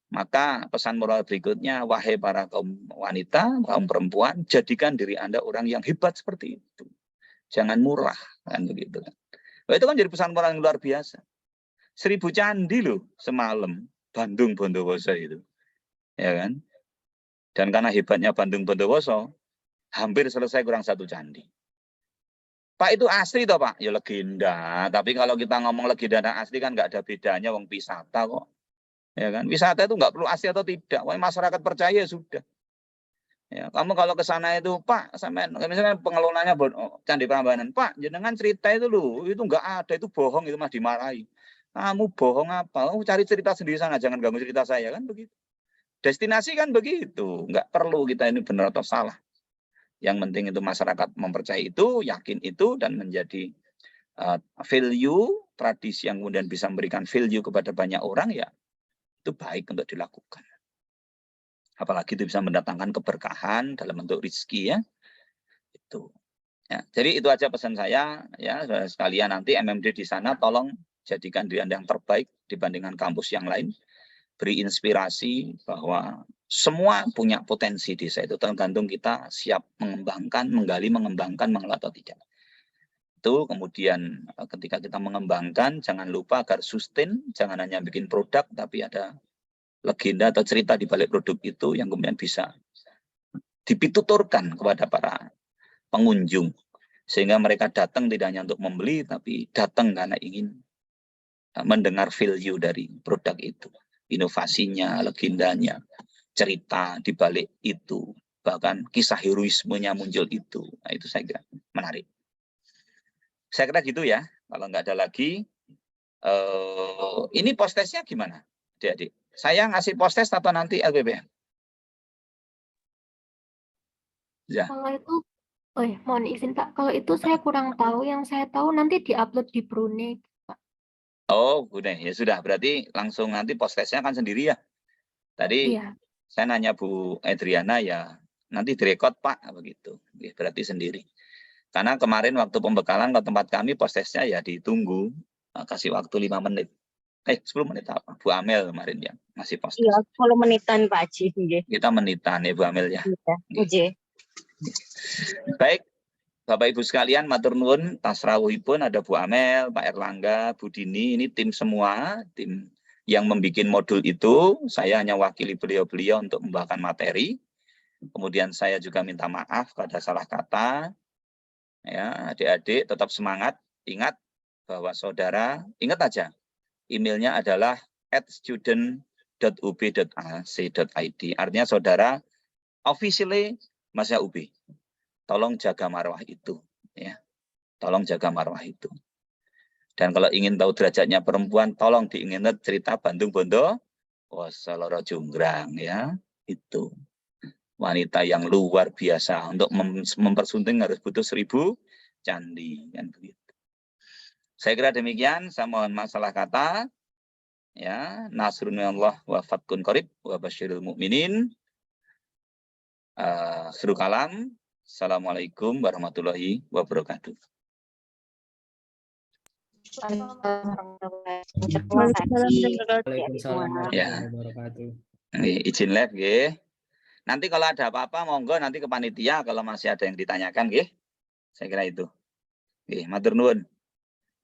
Maka pesan moral berikutnya, wahai para kaum wanita, kaum perempuan, jadikan diri Anda orang yang hebat seperti itu. Jangan murah, kan begitu. Nah, itu kan jadi pesan moral yang luar biasa. 1000 candi loh semalam, Bandung Bondowoso itu. Ya kan? Dan karena hebatnya Bandung Bondowoso, hampir selesai kurang 1 candi. Pak itu asli toh Pak? Ya legenda. Tapi kalau kita ngomong legenda dan asli kan nggak ada bedanya, wong wisata kok. Ya kan? Wisata itu nggak perlu asli atau tidak. Wong masyarakat percaya sudah. Ya, kamu kalau ke sana itu Pak, sampai misalnya pengelolanya Candi Prambanan, Pak, jenengan cerita itu loh, itu nggak ada, itu bohong, itu mah dimarahi. Kamu bohong apa? Oh, cari cerita sendiri sana, jangan ganggu cerita saya kan begitu. Destinasi kan begitu, nggak perlu kita ini benar atau salah. Yang penting itu masyarakat mempercayai itu, yakin itu, dan menjadi value, tradisi yang kemudian bisa memberikan value kepada banyak orang, ya itu baik untuk dilakukan. Apalagi itu bisa mendatangkan keberkahan dalam bentuk rezeki ya. Itu. Ya, jadi itu aja pesan saya ya, saudara sekalian, nanti MMD di sana tolong jadikan diri Anda yang terbaik dibandingkan kampus yang lain. Beri inspirasi bahwa semua punya potensi desa, itu tergantung kita siap mengembangkan, menggali, mengembangkan, mengelola atau tidak. Itu kemudian ketika kita mengembangkan, jangan lupa agar sustain, jangan hanya bikin produk, tapi ada legenda atau cerita di balik produk itu yang kemudian bisa dipituturkan kepada para pengunjung. Sehingga mereka datang tidak hanya untuk membeli, tapi datang karena ingin mendengar value dari produk itu. Inovasinya, legendanya, cerita di balik itu, bahkan kisah heroismenya muncul itu. Nah, itu saya kira menarik. Saya kira gitu ya. Kalau nggak ada lagi, ini post-testnya gimana, adik-adik? Saya ngasih post-test atau nanti LPPM? Ya. Kalau itu, mohon izin Pak, kalau itu saya kurang tahu. Yang saya tahu nanti diupload di Brunei. Oh, udah ya sudah. Berarti langsung nanti post-testnya kan sendiri ya. Tadi Iya. saya nanya Bu Adriana ya, nanti direkod Pak, begitu. Berarti sendiri. Karena kemarin waktu pembekalan ke tempat kami post-testnya ya ditunggu, kasih waktu 5 menit. 10 menit apa? Bu Amel kemarin ya masih post-test. Iya, 10 menitan Pak Haji. Kita menitan ya Bu Amel ya. Iya, Baik. Bapak Ibu sekalian, matur nuwun, tasrawuhipun ada Bu Amel, Pak Erlangga, Bu Dini, ini tim semua, tim yang membuat modul itu. Saya hanya wakili beliau-beliau untuk membawakan materi. Kemudian saya juga minta maaf pada salah kata. Ya, adik-adik tetap semangat, ingat bahwa saudara, ingat aja, emailnya adalah @student.ub.ac.id. Artinya saudara officially Masya UB. Tolong jaga marwah itu, ya. Tolong jaga marwah itu. Dan kalau ingin tahu derajatnya perempuan, tolong diingat cerita Bandung Bondo, Wasaloro Jonggrang, ya. Itu wanita yang luar biasa. Untuk mempersunting harus butuh 1000 candi, kan begitu. Saya kira demikian. Saya mohon masalah kata. Ya, nasrunallah wa fatkun qarib wa basyiril mu'minin. Akhirul kalam. Assalamualaikum warahmatullahi wabarakatuh. Waalaikumsalam Ya. warahmatullahi wabarakatuh. Izin live, nggih. Nanti kalau ada apa-apa, monggo nanti ke panitia kalau masih ada yang ditanyakan, nggih. Saya kira itu. Nggih, matur nuwun.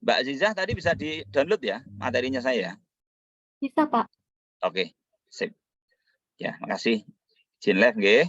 Mbak Azizah tadi bisa di-download ya materinya saya. Bisa, Pak. Oke, sip. Ya, makasih. Izin live, nggih.